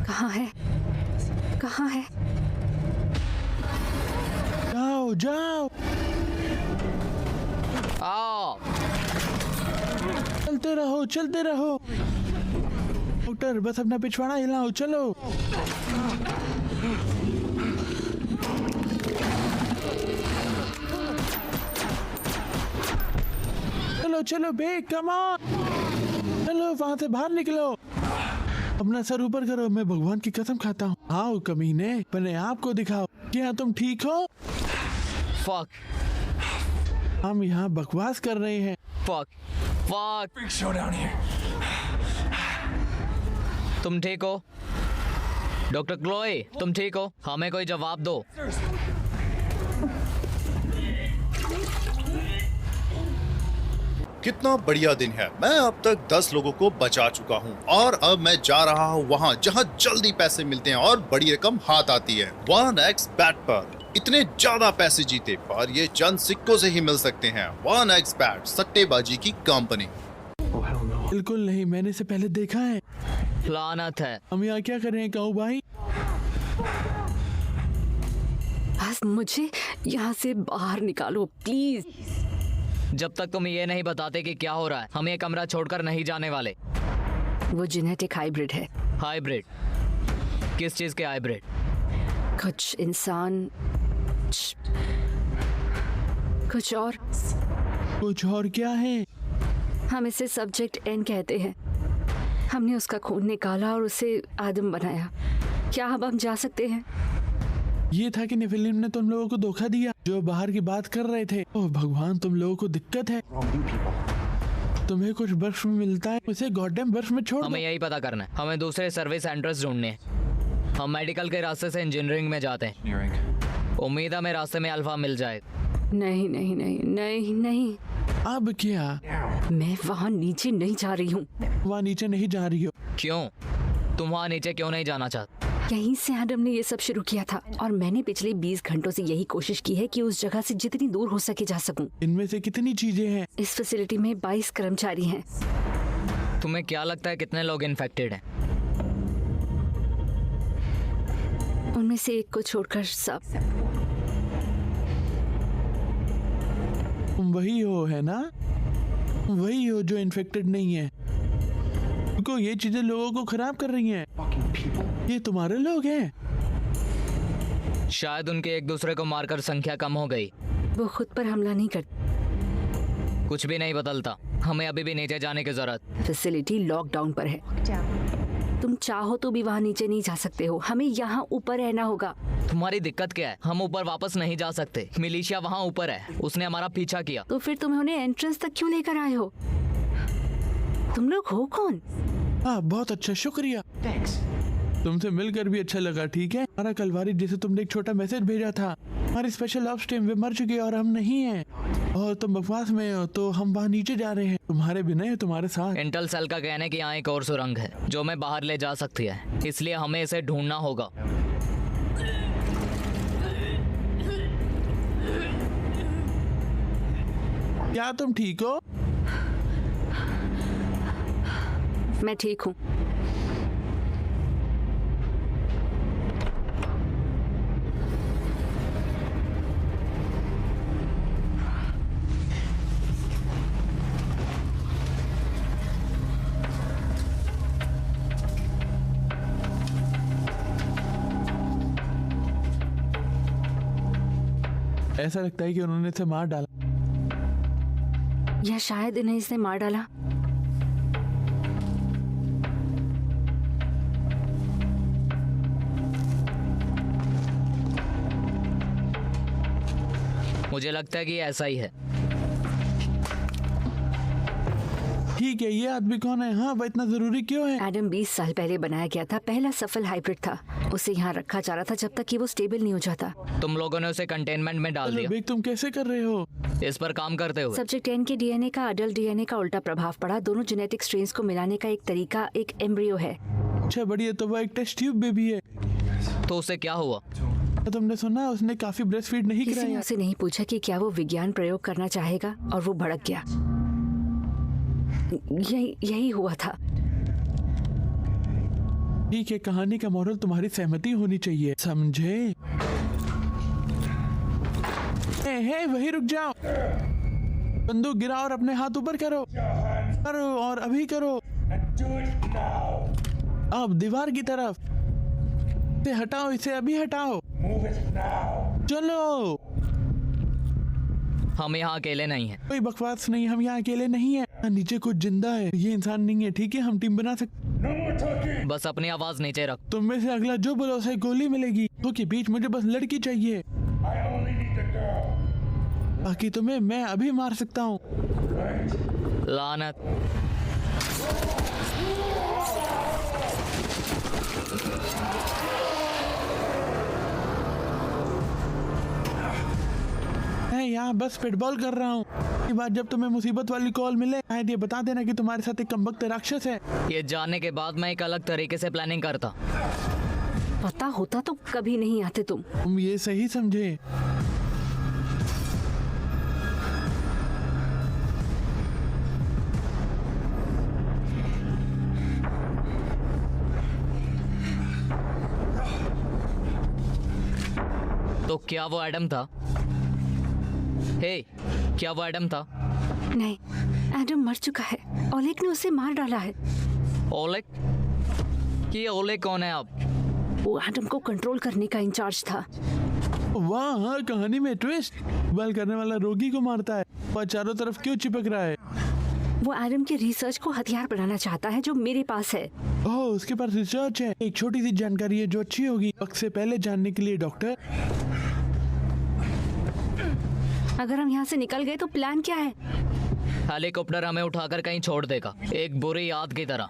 कहाँ है? कहाँ है? जाओ जाओ, आओ। चलते रहो चलते रहो। डॉक्टर, बस अपना पिछवाड़ा हिलाओ, चलो। चलो चलो बे, कम ऑन। चलो वहां से बाहर निकलो। अपना सर ऊपर करो, मैं भगवान की कसम खाता हूँ। आओ कमीने, अपने आप को दिखाओ। क्या तुम ठीक हो? फक, हम यहाँ बकवास कर रहे हैं। Fuck, fuck. तुम ठीक हो? डॉक्टर क्लोए, तुम ठीक हो? हमें कोई जवाब दो। कितना बढ़िया दिन है। मैं अब तक 10 लोगों को बचा चुका हूँ और अब मैं जा रहा हूँ वहाँ जहाँ जल्दी पैसे मिलते हैं और बड़ी रकम हाथ आती है। 1xBet पर इतने ज्यादा पैसे जीते पर ये चंद सिक्कों से ही मिल सकते हैं। 1xBet सट्टेबाजी की कंपनी। बिल्कुल नहीं, मैंने इसे पहले देखा है। लानत है। हम यहाँ क्या कर रहे हैं काऊ भाई? बस मुझे यहाँ से बाहर निकालो प्लीज। जब तक तुम ये नहीं बताते कि क्या हो रहा है, हम ये कमरा छोड़कर नहीं जाने वाले। वो जेनेटिक हाइब्रिड है। हाइब्रिड? किस चीज के हाइब्रिड? कुछ इंसान, कुछ और। कुछ और क्या है? हम इसे सब्जेक्ट एन कहते हैं। हमने उसका खून निकाला और उसे आदम बनाया। क्या अब हम जा सकते हैं? ये था कि नेफिलिम ने तुम लोगों को धोखा दिया जो बाहर की बात कर रहे थे। ओह भगवान, तुम लोगों को दिक्कत है। तुम्हें कुछ बर्फ में मिलता है, उसे गॉडडैम बर्फ में छोड़ दो। हमें यही पता करना है। हमें दूसरे सर्विस सेंटर्स ढूंढने हैं। हम मेडिकल के रास्ते से इंजीनियरिंग में जाते हैं। Engineering. उम्मीद है मैं रास्ते में अल्फा मिल जाए। नहीं नहीं नहीं नहीं नहीं, अब क्या? मैं वहाँ नीचे नहीं जा रही हूँ। वहाँ नीचे नहीं जा रही हो? क्यों? तुम वहाँ नीचे क्यों नहीं जाना चाहते? यहीं से एडम ने ये सब शुरू किया था और मैंने पिछले 20 घंटों से यही कोशिश की है कि उस जगह से जितनी दूर हो सके जा सकूं। इनमें से कितनी चीजें हैं? इस फैसिलिटी में 22 कर्मचारी हैं। तुम्हें क्या लगता है कितने लोग इन्फेक्टेड हैं? उनमें से एक को छोड़कर सब। तुम वही हो, है ना? वही हो जो इन्फेक्टेड नहीं है। क्यों ये चीजें लोगों को खराब कर रही हैं? ये तुम्हारे लोग हैं? शायद उनके एक दूसरे को मारकर संख्या कम हो गई। वो खुद पर हमला नहीं करते। कुछ भी नहीं बदलता। हमें अभी भी नीचे जाने की जरूरत। फैसिलिटी लॉकडाउन पर है। तुम चाहो तो भी वहाँ नीचे नहीं जा सकते हो। हमें यहाँ ऊपर रहना होगा। तुम्हारी दिक्कत क्या है? हम ऊपर वापस नहीं जा सकते। मिलिशिया वहाँ ऊपर है। उसने हमारा पीछा किया। तो फिर तुम उन्हें एंट्रेंस तक क्यों लेकर आए हो? तुम लोग हो कौन? हाँ, बहुत अच्छा, शुक्रिया। तुमसे मिलकर भी अच्छा लगा। ठीक है, हमारा कलवारी जिसे तुमने एक छोटा मैसेज भेजा था, हमारी स्पेशल ऑप्स टीम वे मर चुकी है और हम नहीं हैं और तुम बकवास में हो, तो हम वहाँ नीचे जा रहे हैं तुम्हारे बिना या तुम्हारे साथ। इंटेल सेल का कहना है कि यहाँ एक और सुरंग है जो हमें बाहर ले जा सकती है, इसलिए हमें इसे ढूंढना होगा। क्या तुम ठीक हो? मैं ठीक हूँ। ऐसा लगता है कि उन्होंने इसे मार डाला। या शायद इन्हें इसने मार डाला। मुझे लगता है कि ऐसा ही है। ठीक है, ये आदमी कौन है? हाँ, वह इतना जरूरी क्यों है? एडम 20 साल पहले बनाया गया था। पहला सफल हाइब्रिड था। उसे यहाँ रखा जा रहा था जब तक कि वो स्टेबल नहीं हो जाता। तुम लोगों ने उसे कंटेनमेंट में डाल दिया। बेग, तुम कैसे कर रहे हो? इस पर काम करते हुए सब्जेक्ट 10 के डीएनए का अडल्ट डीएनए का उल्टा प्रभाव पड़ा। दोनों जेनेटिक स्ट्रेन्स को मिलाने का एक तरीका एक एम्ब्रियो है। अच्छा, बढ़िया। तो वो एक टेस्ट ट्यूब बेबी है। तो उसे क्या हुआ? तो तुमने सुना उसने काफी ब्रेस्ट फीड नहीं किसी ने कराया। उसे नहीं पूछा कि क्या वो विज्ञान प्रयोग करना चाहेगा और वो भड़क गया। यही हुआ था। ठीक है, कहानी का मोरल तुम्हारी सहमति होनी चाहिए, समझे? हे, वही रुक जाओ। बंदूक गिराओ और अपने हाथ ऊपर करो। करो और अभी करो। अब दीवार की तरफ इसे हटाओ, इसे अभी हटाओ। चलो। हम यहाँ अकेले नहीं हैं। कोई बकवास नहीं, हम यहाँ अकेले नहीं हैं। नीचे कुछ जिंदा है, ये इंसान नहीं है। ठीक है, हम टीम बना सकते। बस अपनी आवाज नीचे रख। तुम में से अगला जो बोलो उसे गोली मिलेगी। तो के बीच मुझे बस लड़की चाहिए, बाकी तुम्हें मैं अभी मार सकता हूँ। लानत। मैं यहाँ बस फुटबॉल कर रहा हूँ। ये बात जब तुम्हें मुसीबत वाली कॉल मिले, शायद ये बता देना कि तुम्हारे साथ एक कमबख्त राक्षस है। ये जानने के बाद मैं एक अलग तरीके से प्लानिंग करता। पता होता तो कभी नहीं आते तुम। तुम ये सही समझे। तो क्या वो एडम था? हे, क्या वो एडम था? नहीं, एडम मर चुका है। ओलेग ने उसे मार डाला है। ओलेग? ये ओलेग कौन है अब? वो एडम को कंट्रोल करने का इंचार्ज था। वाह, हाँ, कहानी में ट्विस्ट। बल करने वाला रोगी को मारता है और चारों तरफ क्यों चिपक रहा है? वो एडम के रिसर्च को हथियार बनाना चाहता है जो मेरे पास है। ओह, उसके पास रिसर्च है। एक छोटी सी जानकारी है जो अच्छी होगी वक्त से पहले जानने के लिए, डॉक्टर। अगर हम यहाँ से निकल गए तो प्लान क्या है? हेलीकॉप्टर हमें उठाकर कहीं छोड़ देगा, एक बुरी याद की तरह।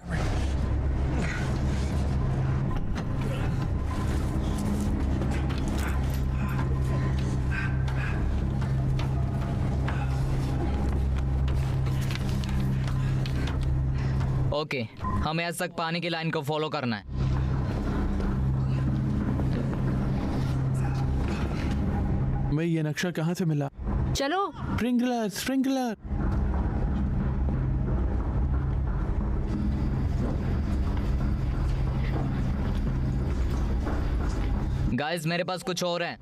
ओके, हमें आज तक पानी की लाइन को फॉलो करना है। मैं ये नक्शा कहाँ से मिला? चलो। Sprinkler sprinkler. गाइस मेरे पास कुछ और है।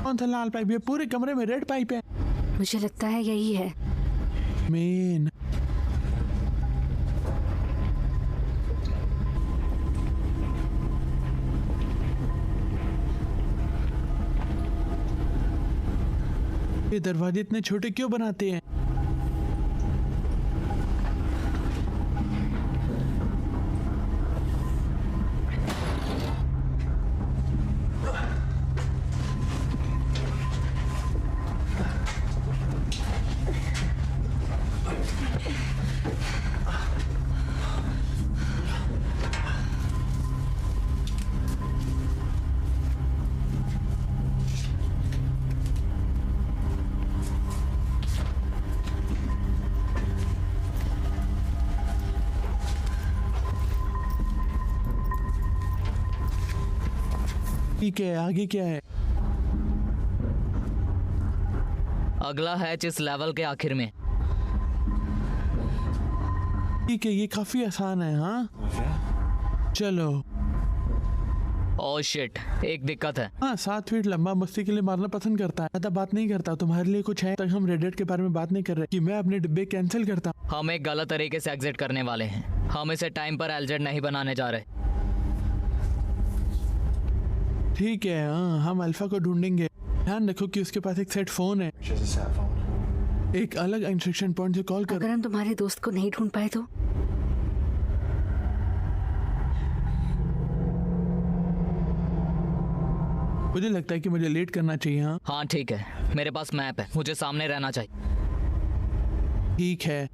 कौन सा लाल पाइप? ये पूरे कमरे में रेड पाइप है। मुझे लगता है यही है। मेन ये दरवाजे इतने छोटे क्यों बनाते हैं? ठीक है, आगे क्या है? अगला हैच इस लेवल के आखिर में। ठीक है, ये काफी आसान है। हाँ चलो। ओह शिट, एक दिक्कत है। हाँ, 7 फीट लंबा मस्ती के लिए मारना पसंद करता है, ज्यादा बात नहीं करता। तुम्हारे लिए कुछ है? तक हम रेडिएट के बारे में बात नहीं कर रहे कि मैं अपने डिब्बे कैंसिल करता। हम एक गलत तरीके से एग्जिट करने वाले हैं। हम इसे टाइम पर एलजेड नहीं बनाने जा रहे। ठीक है, हाँ हम अल्फा को ढूंढेंगे। ध्यान रखो कि उसके पास एक सेट फोन है। Which is a sat phone. एक अलग इंस्ट्रक्शन पॉइंट से कॉल अगर करो। हम तुम्हारे दोस्त को नहीं ढूंढ पाए तो? मुझे लगता है कि मुझे लेट करना चाहिए। हाँ हाँ ठीक है, मेरे पास मैप है, मुझे सामने रहना चाहिए। ठीक है।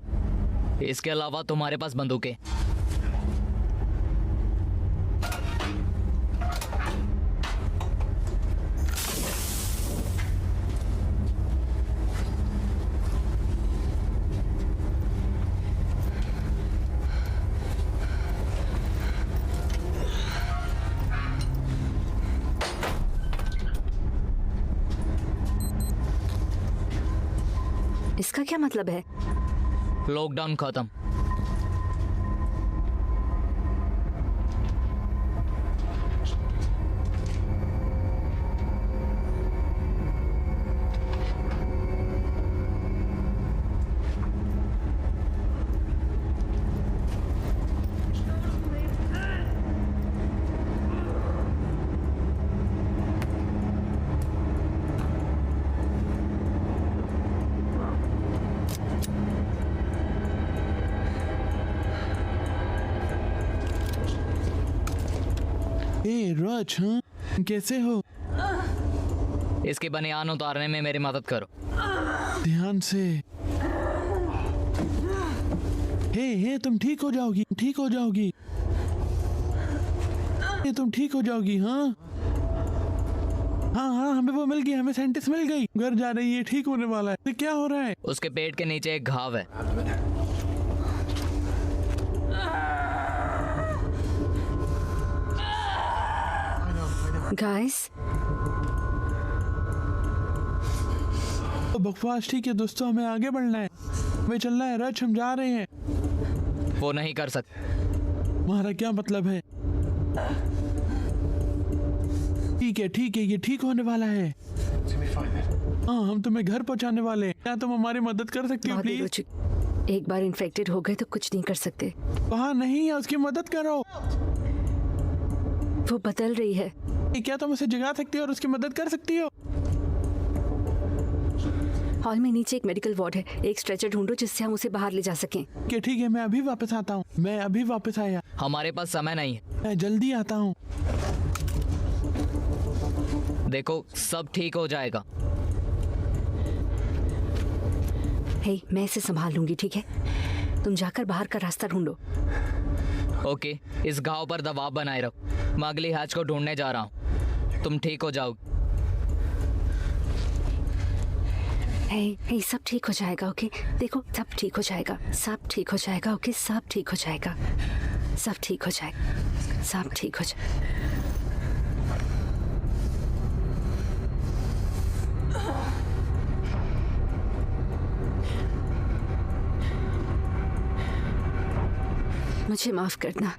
इसके अलावा तुम्हारे पास बंदूकें। इसका क्या मतलब है? लॉकडाउन खत्म। ए रच, हाँ कैसे हो? इसकी बनियान उतारने में मेरी मदद करो। ध्यान से। हे तुम ठीक हो जाओगी, ठीक हो जाओगी। हे तुम ठीक हो जाओगी। हाँ हाँ हाँ, हमें वो मिल गई, हमें साइंटिस्ट मिल गई। घर जा रही है, ठीक होने वाला है। क्या हो रहा है? उसके पेट के नीचे एक घाव है। गाइस, तो बकवास ठीक है दोस्तों, हमें आगे बढ़ना है, हमें चलना है। रच, हम जा रहे हैं। वो नहीं कर सकते। तुम्हारा क्या मतलब है? ठीक है, ये ठीक होने वाला है। It's gonna be fine then. हाँ, हम तुम्हें घर पहुंचाने वाले हैं। क्या तुम हमारी मदद कर सकती हो बहुत देर हो प्लीज? चुकी। एक बार इन्फेक्टेड हो गए तो कुछ नहीं कर सकते। वहाँ नहीं है, उसकी मदद करो। वो बदल रही है। क्या तुम उसे जगा सकती हो और उसकी मदद कर सकती हो? हॉल में नीचे एक मेडिकल वार्ड है, एक स्ट्रेचर ढूंढो जिससे हम उसे बाहर ले जा सकें। कि ठीक है, मैं अभी वापस आता हूँ। मैं अभी वापस आया, हमारे पास समय नहीं है। मैं जल्दी आता हूँ। देखो सब ठीक हो जाएगा। हे, मैं इसे संभाल लूंगी, ठीक है? तुम जाकर बाहर का रास्ता ढूंढो। ओके, इस घाव पर दबाव बनाए रखो। मैं अगली हैच को ढूंढने जा रहा हूँ। तुम ठीक हो जाओगे। हे, सब ठीक हो जाएगा, ओके? देखो, सब ठीक हो जाएगा, सब ठीक हो जाएगा, ओके? सब ठीक हो जाएगा, सब ठीक हो जाएगा, सब ठीक हो जाएगा। मुझे माफ करना।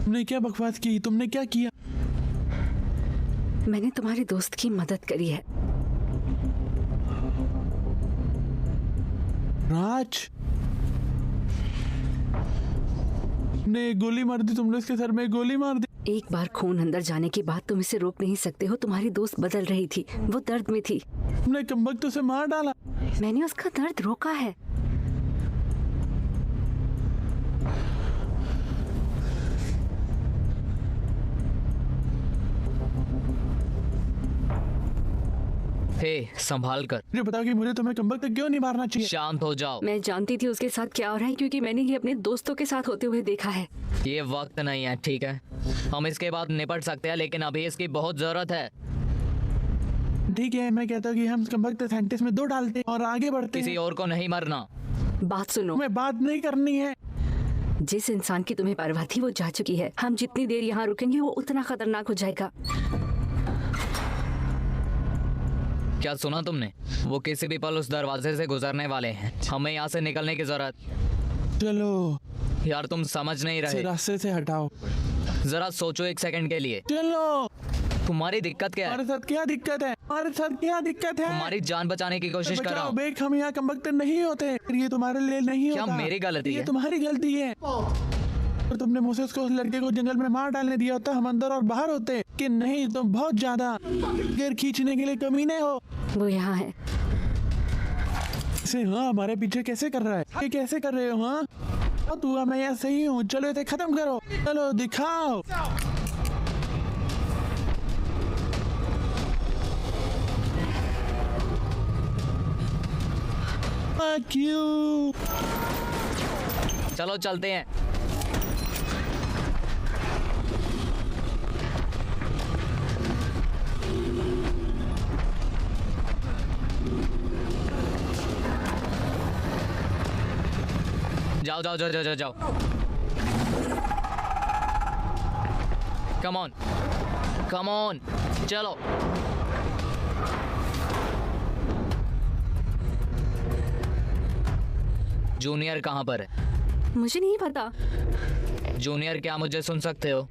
तुमने क्या बकवास की? तुमने क्या किया? मैंने तुम्हारे दोस्त की मदद करी है। राज ने गोली मार दी, तुमने उसके सर में गोली मार दी। एक बार खून अंदर जाने के बाद तुम इसे रोक नहीं सकते हो। तुम्हारी दोस्त बदल रही थी, वो दर्द में थी। तुमने कमबख्त उसे मार डाला। मैंने उसका दर्द रोका है। हे, संभाल कर। मुझे बताओ कि मुझे तुम्हें कमबख्त क्यों नहीं मारना चाहिए? शांत हो जाओ। मैं जानती थी उसके साथ क्या हो रहा है, क्योंकि मैंने ये अपने दोस्तों के साथ होते हुए देखा है। ये वक्त नहीं है, ठीक है? हम इसके बाद निपट सकते हैं, लेकिन अभी इसकी बहुत जरूरत है। ठीक है, मैं कहता हूँ कि हम कमबख्त साइंटिस्ट में 2 डालते हैं और आगे बढ़ते किसी हैं। और को नहीं मरना। बात सुनो, तुम्हें बात नहीं करनी है। जिस इंसान की तुम्हें परवाह थी वो जा चुकी है। हम जितनी देर यहाँ रुकेंगे वो उतना खतरनाक हो जाएगा। क्या सुना तुमने? वो किसी भी पल उस दरवाजे से गुजरने वाले हैं। हमें यहाँ से निकलने की जरूरत। चलो, यार तुम समझ नहीं इसे रहे। रास्ते से हटाओ। जरा सोचो 1 सेकंड के लिए। चलो। तुम्हारी दिक्कत क्या है? हमारे साथ क्या दिक्कत है? हमारे साथ क्या दिक्कत है? तुम्हारी जान बचाने की कोशिश कर रहा बचाओ हूँ। बेक, हम यहाँ कमबख्त नहीं होते। ये तुम्हारे लिए नहीं क्या होता। मेरी गलती ये है? तुम्हारी गलती है। और तुमने मुझसे उसको, उस लड़के को जंगल में मार डालने दिया होता, हम अंदर और बाहर होते। कि नहीं, तुम बहुत ज्यादा गिर खींचने के लिए कमीने हो। वो यहाँ है। इसे हाँ हमारे पीछे कैसे कर रहा है? ये कैसे कर रहे हो? हाँ, तू मैं यहाँ सही हूँ। चलो इसे खत्म करो। चलो दिखाओ। क्यों? चलो चलते हैं। जाओ जाओ जाओ जाओ जाओ। कम ऑन, कम ऑन, चलो। जूनियर कहाँ पर है? मुझे नहीं पता। जूनियर, क्या मुझे सुन सकते हो?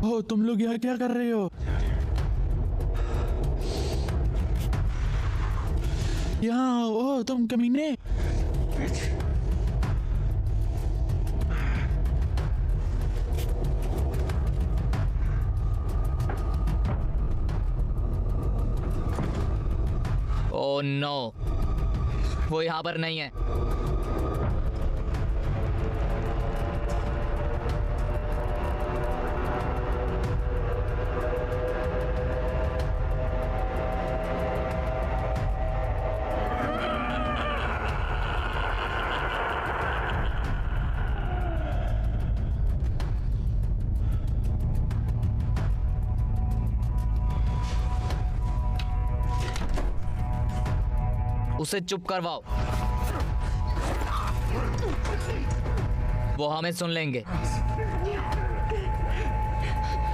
ओ, तुम लोग यहाँ क्या कर रहे हो? यहाँ ओ तुम कमीने। ओह नो, वो यहाँ पर नहीं है। उसे चुप करवाओ। वो हमें सुन लेंगे।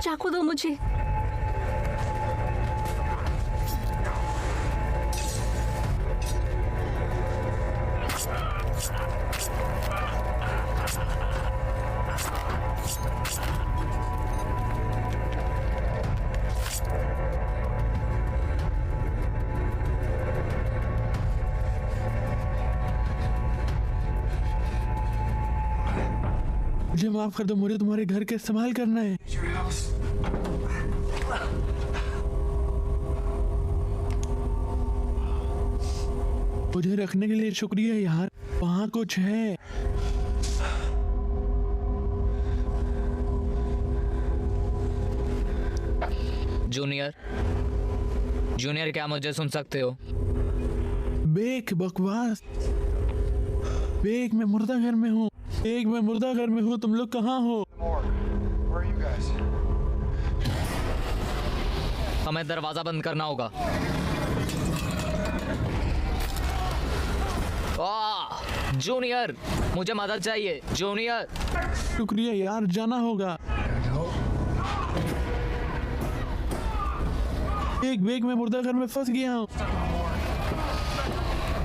चाकू दो मुझे। मुझे माफ कर दो, मुझे तुम्हारे घर का इस्तेमाल करना है। It's your house. मुझे रखने के लिए शुक्रिया यार। वहाँ कुछ है। जूनियर, जूनियर क्या मुझे सुन सकते हो? बेक बकवास। बेक मैं मुर्दा घर में हूँ। बेक मैं मुर्दा घर में हूँ। तुम लोग कहाँ हो? Where are you guys? हमें दरवाजा बंद करना होगा। जूनियर, मुझे मदद चाहिए। जूनियर, शुक्रिया यार, जाना होगा। एक बेक मैं मुर्दा घर में फंस गया हूँ।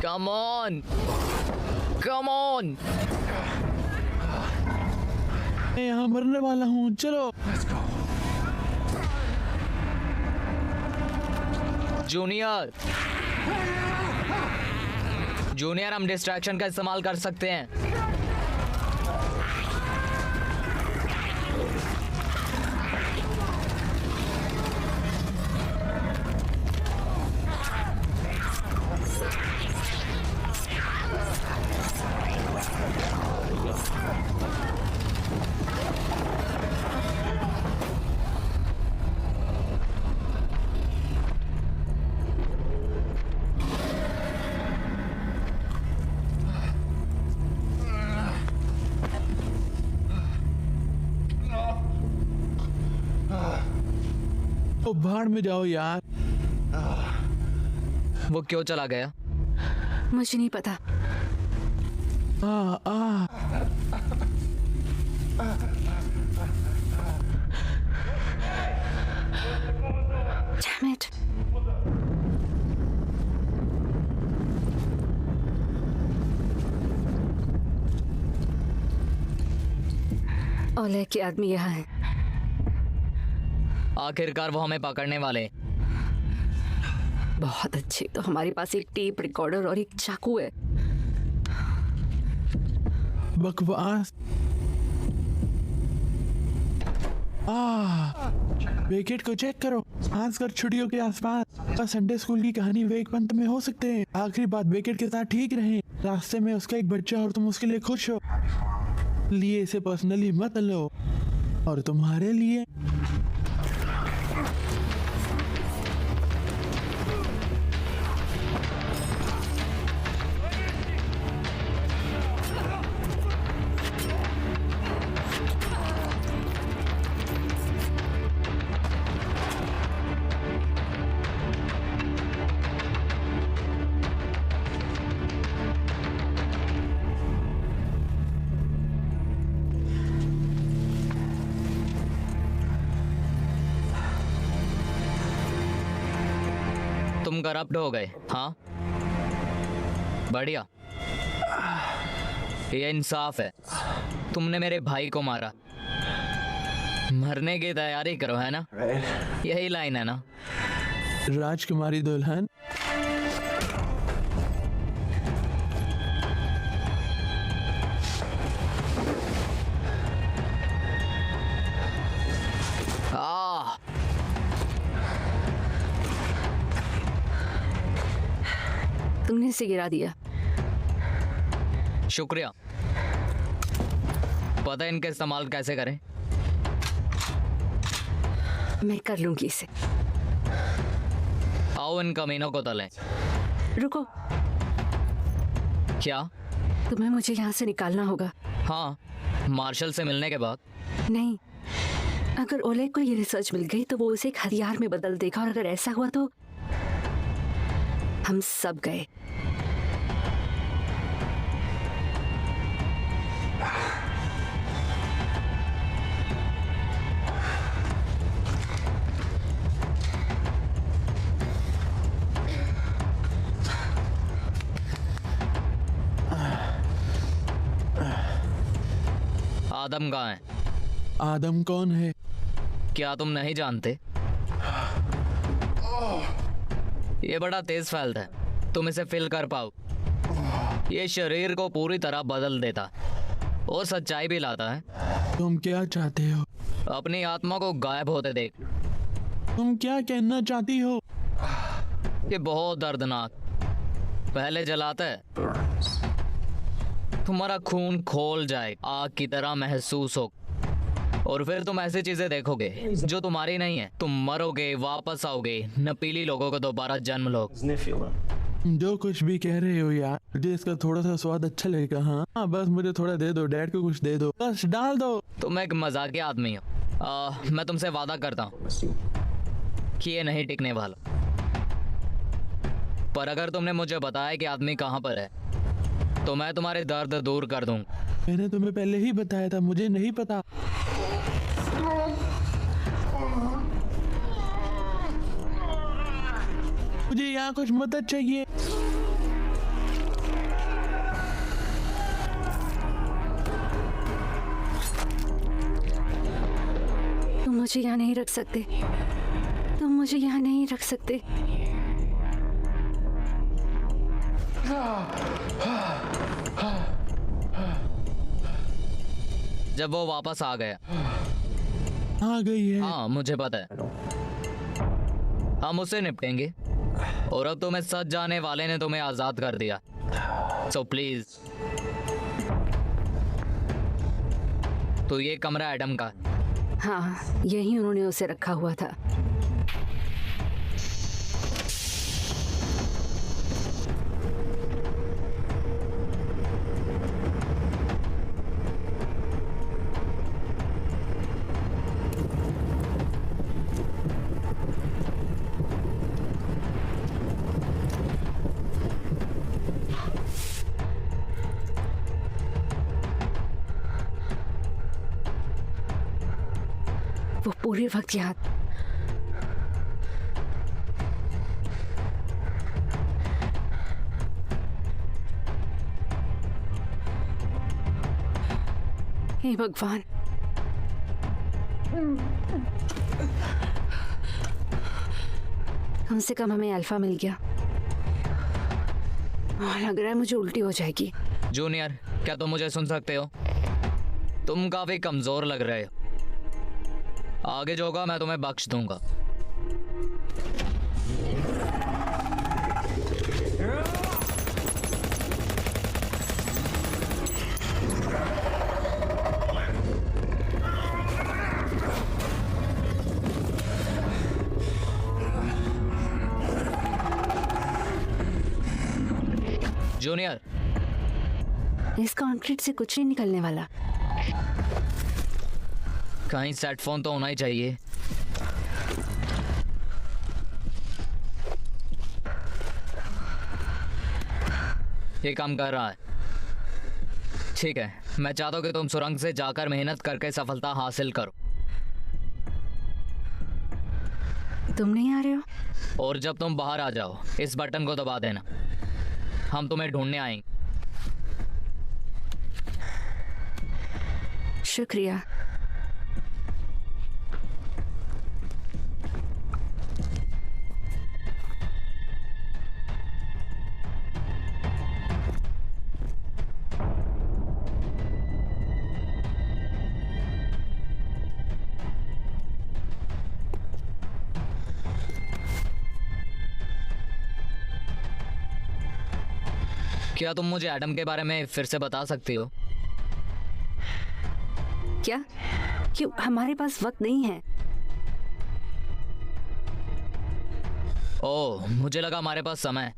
Come on, come on. मैं यहाँ मरने वाला हूँ, चलो। Let's go. जूनियर, जूनियर, हम डिस्ट्रैक्शन का इस्तेमाल कर सकते हैं। तो भाड़ में जाओ यार। वो क्यों चला गया? मुझे नहीं पता। आ Damn it. ओले के आदमी यहाँ है। आखिरकार वो हमें पकड़ने वाले। बहुत अच्छे। तो हमारे पास एक टेप रिकॉर्डर और एक चाकू है। बकवास। विकेट को चेक करो। खासकर छुट्टियों के आसपास संडे स्कूल की कहानी वेक पंत में हो सकते हैं। आखिरी बात, विकेट के साथ ठीक रहे। रास्ते में उसका एक बच्चा और तुम उसके लिए खुश हो। लिए इसे पर्सनली मत लो। और तुम्हारे लिए तुम करप्ट हो गए। हाँ, बढ़िया। ये इंसाफ है। तुमने मेरे भाई को मारा। मरने की तैयारी करो, है ना? Right? यही लाइन है ना? राजकुमारी दुल्हन। तुमने इसे गिरा दिया। शुक्रिया। पता है इनका इस्तेमाल कैसे करें? मैं कर लूंगी इसे। आओ इन कमीनों को तलें। रुको, क्या? तुम्हें मुझे यहाँ से निकालना होगा। हाँ, मार्शल से मिलने के बाद। नहीं, अगर ओलेग को ये रिसर्च मिल गई तो वो उसे एक हथियार में बदल देगा, और अगर ऐसा हुआ तो हम सब गए। आदम कहाँ है? आदम कौन है? क्या तुम नहीं जानते? ये बड़ा तेज फैलता है, तुम इसे फील कर पाओ। ये शरीर को पूरी तरह बदल देता और सच्चाई भी लाता है। तुम क्या चाहते हो? अपनी आत्मा को गायब होते देख। तुम क्या कहना चाहती हो? ये बहुत दर्दनाक। पहले जलाता है, तुम्हारा खून खोल जाए, आग की तरह महसूस हो, और फिर तुम ऐसी चीजें देखोगे जो तुम्हारी नहीं है। तुम मरोगे, वापस आओगे, नपीली लोगों को दोबारा जन्म लो। जो कुछ भी कह रहे हो यार, मुझे इसका थोड़ा सा स्वाद अच्छा लगेगा। हाँ बस मुझे थोड़ा दे दो, डैड को कुछ दे दो, बस डाल दो। तुम एक मजाकिया आदमी हो। मैं तुमसे वादा करता हूँ कि ये नहीं टिकने वाला। पर अगर तुमने मुझे बताया कि आदमी कहाँ पर है, तो मैं तुम्हारे दर्द दूर कर दूंगा। मैंने तुम्हें पहले ही बताया था, मुझे नहीं पता। मुझे यहाँ कुछ मदद चाहिए। तुम मुझे यहाँ नहीं रख सकते, तुम मुझे यहाँ नहीं रख सकते। जब वो वापस आ गया, आ गई है। हाँ मुझे पता है, हम उससे निपटेंगे। और अब तुम्हें सच जाने वाले ने तुम्हें आजाद कर दिया। सो प्लीज, तो ये कमरा एडम का। हाँ, यही उन्होंने उसे रखा हुआ था। वो पूरे वक्त याद। हे भगवान, कम से कम हमें अल्फा मिल गया। लग रहा है मुझे उल्टी हो जाएगी। जूनियर, क्या तुम मुझे सुन सकते हो? तुम काफी कमजोर लग रहे हो। आगे जो होगा मैं तुम्हें बख्श दूंगा। जूनियर, इस कंक्रीट से कुछ नहीं निकलने वाला। कहीं सेट फोन तो होना ही चाहिए। ये काम कर रहा है। ठीक है, मैं चाहता हूं कि तुम सुरंग से जाकर मेहनत करके सफलता हासिल करो। तुम नहीं आ रहे हो? और जब तुम बाहर आ जाओ, इस बटन को दबा देना। हम तुम्हें ढूंढने आएंगे। शुक्रिया। क्या तुम मुझे एडम के बारे में फिर से बता सकती हो? क्या? क्यों? हमारे पास वक्त नहीं है। ओह, मुझे लगा हमारे पास समय है।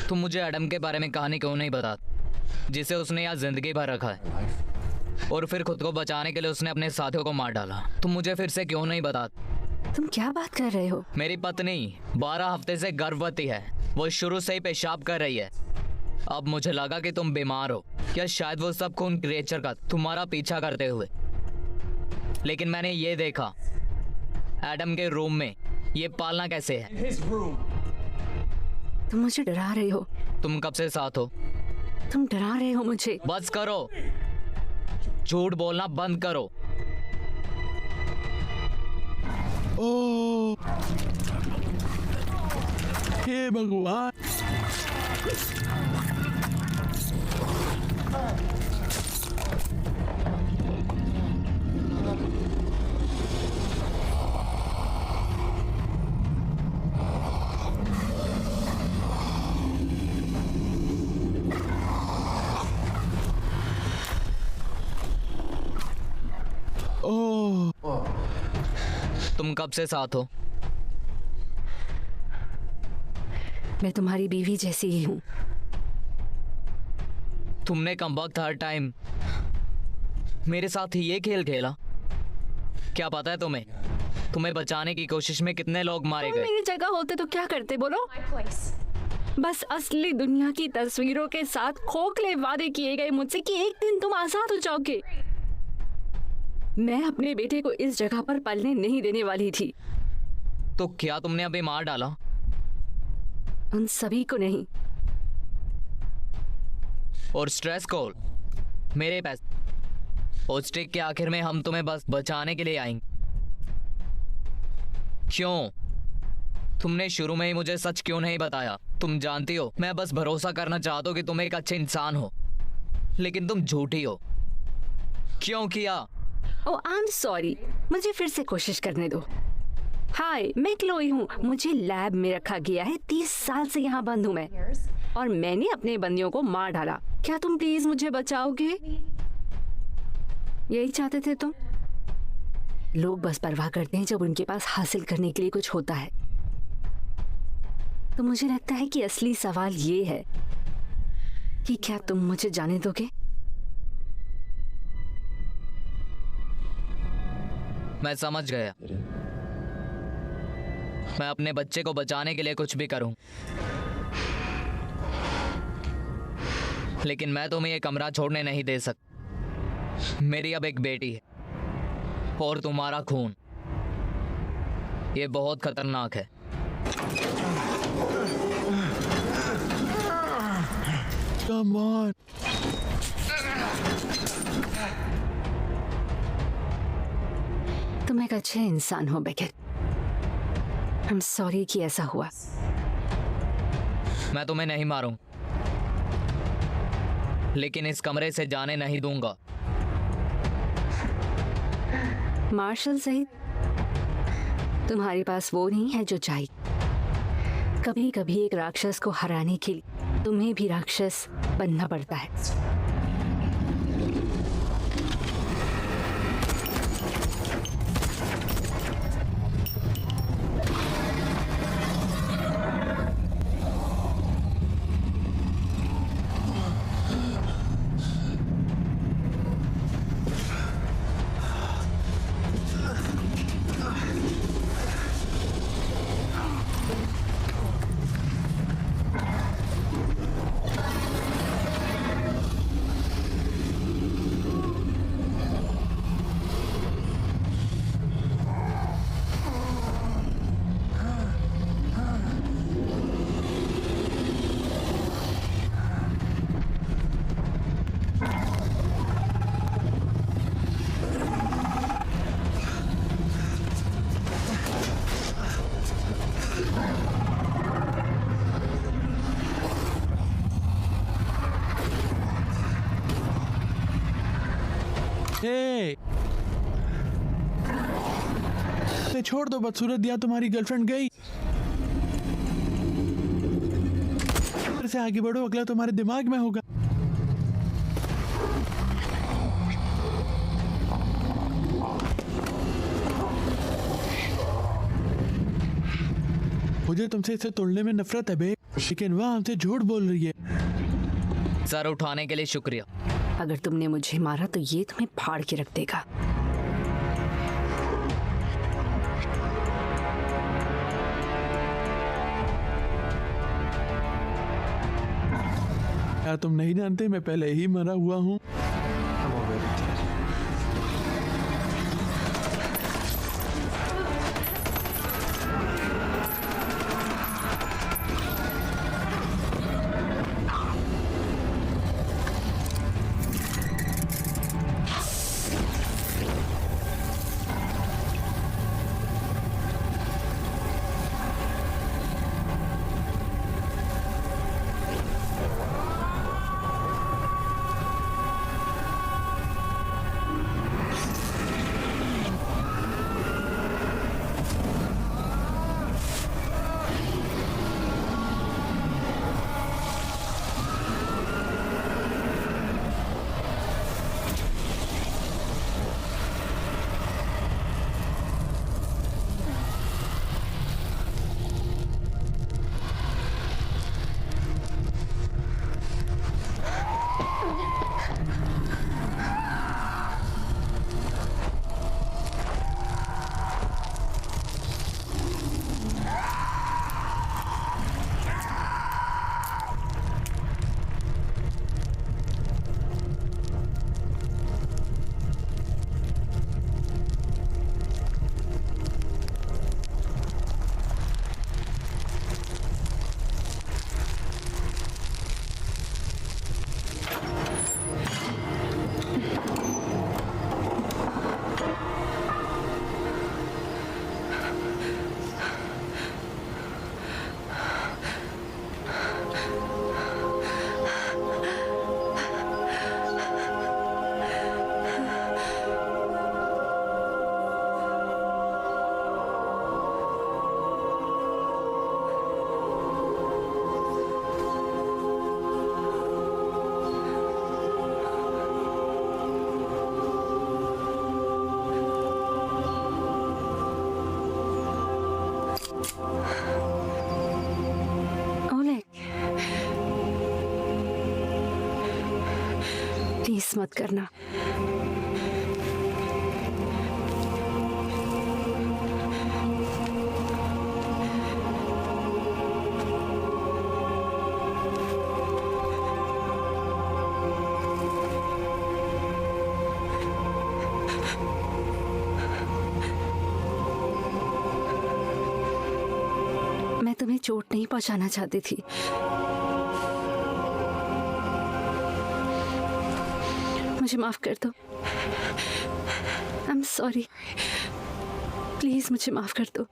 तुम मुझे एडम के बारे में कहानी क्यों नहीं बता, जिसे उसने यहाँ जिंदगी भर रखा है, और फिर खुद को बचाने के लिए उसने अपने साथियों को मार डाला। तुम मुझे फिर से क्यों नहीं बता? तुम क्या बात कर रहे हो? मेरी पत्नी 12 हफ्ते से गर्भवती है। वो शुरू से ही पेशाब कर रही है। अब मुझे लगा कि तुम बीमार हो, या शायद वो सब खून क्रिएचर का तुम्हारा पीछा करते हुए। लेकिन मैंने ये देखा एडम के रूम में ये पालना कैसे है। तुम मुझे डरा रहे हो। तुम कब से साथ हो? तुम डरा रहे हो मुझे। बस करो, झूठ बोलना बंद करो। ओ हे भगवान। तुम कब से साथ हो? मैं तुम्हारी बीवी जैसी ही हूँ। तुमने कमबख्त हर टाइम मेरे साथ ये खेल खेला। क्या पता है तुम्हें बचाने की कोशिश में कितने लोग मारे तुम गए। मेरी जगह होते तो क्या करते बोलो? बस असली दुनिया की तस्वीरों के साथ खोखले वादे किए गए मुझसे कि एक दिन तुम आजाद हो जाओगे। मैं अपने बेटे को इस जगह पर पलने नहीं देने वाली थी। तो क्या तुमने अभी मार डाला? उन सभी को नहीं। और स्ट्रेस को, मेरे पैसे, और स्टिक के आखिर में हम तुम्हें बस बचाने के लिए आएंगे। क्यों? तुमने शुरू में ही मुझे सच क्यों नहीं बताया? तुम जानती हो मैं बस भरोसा करना चाहता हूँ कि तुम एक अच्छे इंसान हो, लेकिन तुम झूठी हो। क्यों किया? ओह आई एम सॉरी, मुझे फिर से कोशिश करने दो। हाय, मैं क्लोई हूँ। मुझे लैब में रखा गया है। 30 साल से यहाँ बंद हूँ मैं, और मैंने अपने बंदियों को मार डाला। क्या तुम प्लीज मुझे बचाओगे? यही चाहते थे तुम? लोग बस परवाह करते हैं जब उनके पास हासिल करने के लिए कुछ होता है। तो मुझे लगता है कि असली सवाल ये है कि क्या तुम मुझे जाने दोगे? मैं समझ गया। मैं अपने बच्चे को बचाने के लिए कुछ भी करूं, लेकिन मैं तुम्हें ये कमरा छोड़ने नहीं दे सकता। मेरी अब एक बेटी है, और तुम्हारा खून ये बहुत खतरनाक है। Come on. तुम एक अच्छे इंसान हो बेकेट। आई एम सॉरी कि ऐसा हुआ। मैं तुम्हें नहीं मारूं, लेकिन इस कमरे से जाने नहीं दूंगा। मार्शल सहित तुम्हारे पास वो नहीं है जो चाहिए। कभी कभी एक राक्षस को हराने के लिए तुम्हें भी राक्षस बनना पड़ता है। हे छोड़ दो, बदसूरत दिया तुम्हारी गर्लफ्रेंड गई। फिर से आगे बढ़ो, अगला तुम्हारे दिमाग में होगा। मुझे तुमसे इसे तोड़ने में नफरत है बे, लेकिन वह हमसे झूठ बोल रही है। सर उठाने के लिए शुक्रिया। अगर तुमने मुझे मारा तो ये तुम्हें फाड़ के रख देगा। क्या तुम नहीं जानते मैं पहले ही मरा हुआ हूँ? I'm already dead. प्लीज मत करना। मैं तुम्हें चोट नहीं पहुंचाना चाहती थी। मुझे माफ कर दो। I am sorry. प्लीज मुझे माफ कर दो।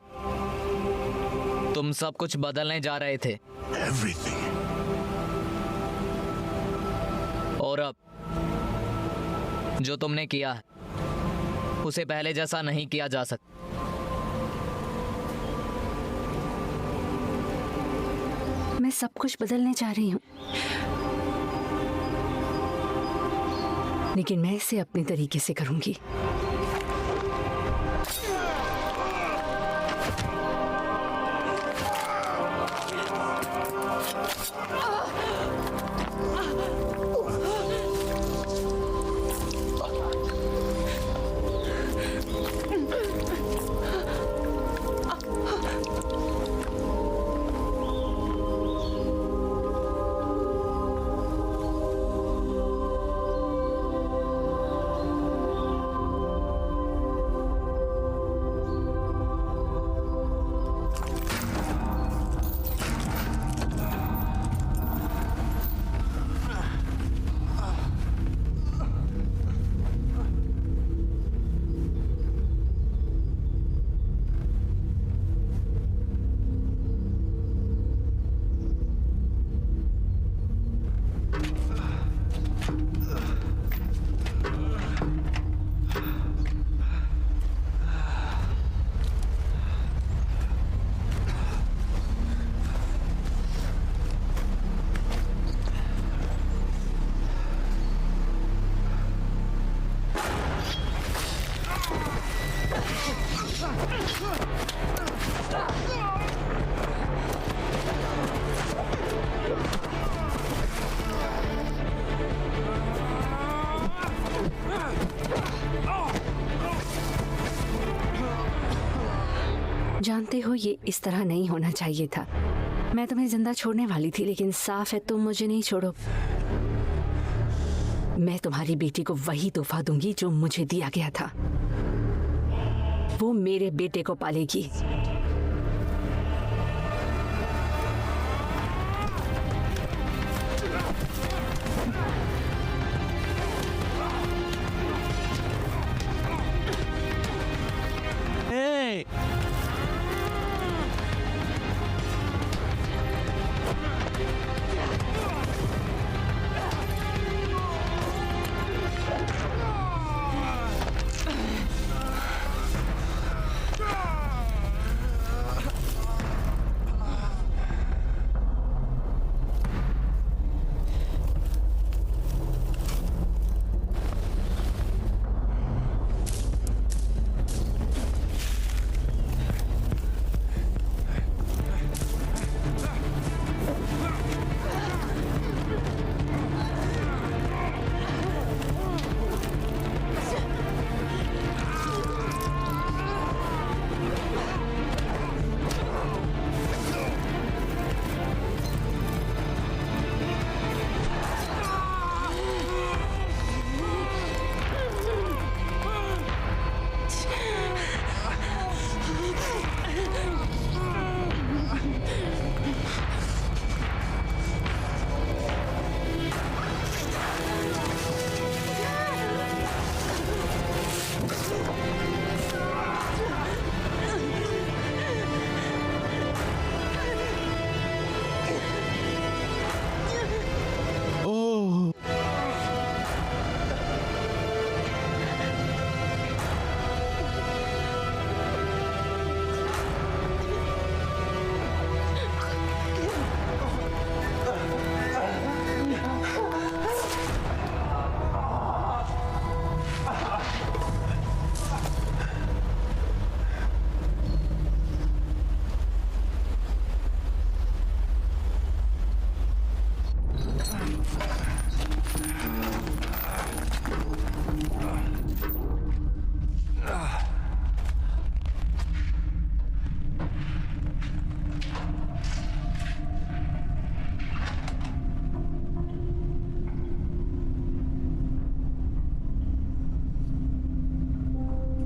तुम सब कुछ बदलने जा रहे थे और अब जो तुमने किया है उसे पहले जैसा नहीं किया जा सकता। मैं सब कुछ बदलने जा रही हूँ, लेकिन मैं इसे अपने तरीके से करूंगी। जानते हो ये इस तरह नहीं होना चाहिए था। मैं तुम्हें जिंदा छोड़ने वाली थी, लेकिन साफ है तुम मुझे नहीं छोड़ो। मैं तुम्हारी बेटी को वही तोहफा दूंगी जो मुझे दिया गया था। वो मेरे बेटे को पालेगी। Hey!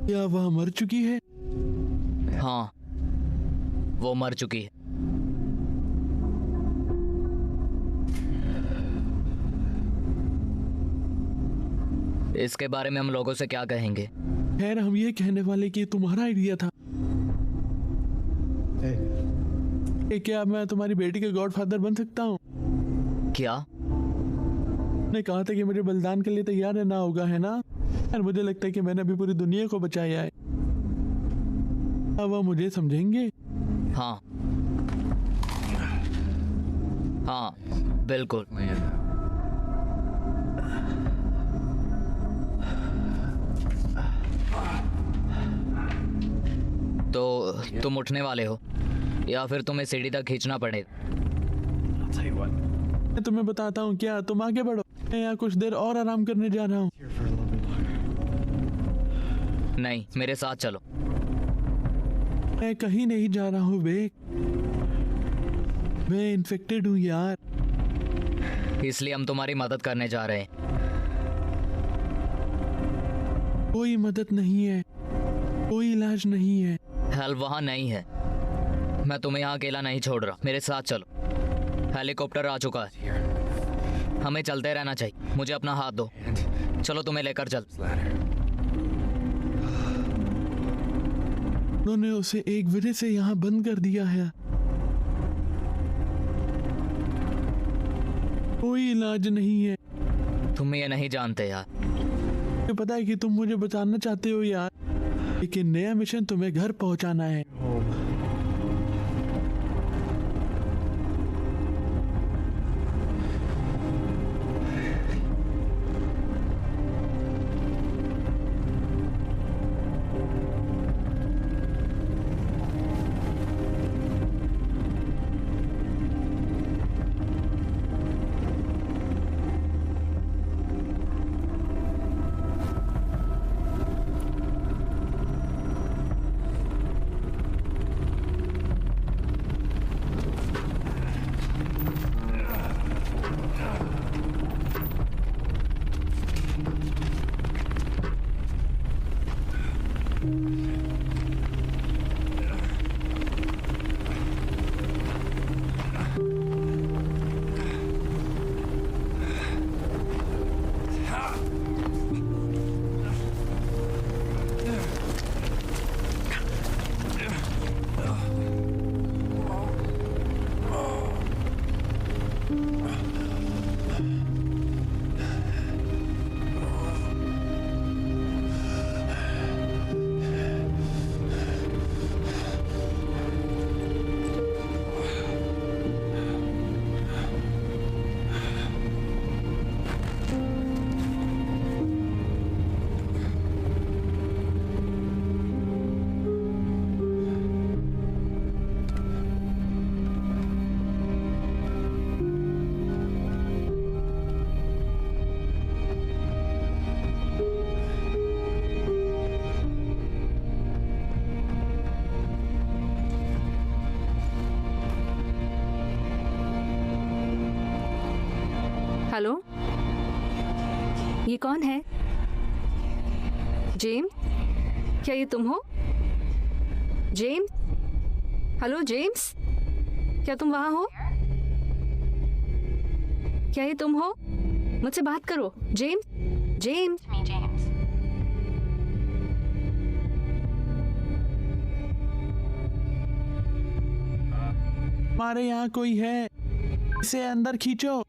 क्या वह मर चुकी है? हाँ, वो मर चुकी है। इसके बारे में हम लोगों से क्या कहेंगे? खैर, हम ये कहने वाले कि तुम्हारा आइडिया था। क्या मैं तुम्हारी बेटी के गॉडफादर बन सकता हूँ? क्या? ने कहा था कि मुझे बलिदान के लिए तैयार रहना होगा, है ना? यार, मुझे लगता है कि मैंने अभी पूरी दुनिया को बचाया है। अब वो मुझे समझेंगे। हाँ हाँ, बिल्कुल। तो तुम उठने वाले हो या फिर तुम्हें सीढ़ी तक खींचना पड़ेगा? मैं तुम्हें बताता हूँ, क्या तुम आगे बढ़ो, मैं यहाँ कुछ देर और आराम करने जा रहा हूँ। नहीं, मेरे साथ चलो। मैं कहीं नहीं जा रहा हूँ बेक, मैं इन्फेक्टेड हूँ यार। इसलिए हम तुम्हारी मदद करने जा रहे हैं। कोई मदद नहीं है, कोई इलाज नहीं है। हेल्प वहाँ नहीं है। मैं तुम्हें यहाँ अकेला नहीं छोड़ रहा, मेरे साथ चलो। हेलीकॉप्टर आ चुका है, हमें चलते रहना चाहिए। मुझे अपना हाथ दो, चलो तुम्हें लेकर चल। उन्होंने उसे एक वजह से यहाँ बंद कर दिया है। कोई इलाज नहीं है। तुम ये नहीं जानते यार। मुझे पता है कि तुम मुझे बचाना चाहते हो यार, लेकिन नया मिशन तुम्हें घर पहुंचाना है। हेलो, ये कौन है? जेम्स, क्या ये तुम हो? जेम्स, हेलो जेम्स, क्या तुम वहाँ हो? क्या ये तुम हो? मुझसे बात करो। James, James. Me, James. हमारे यहाँ कोई है, इसे अंदर खींचो।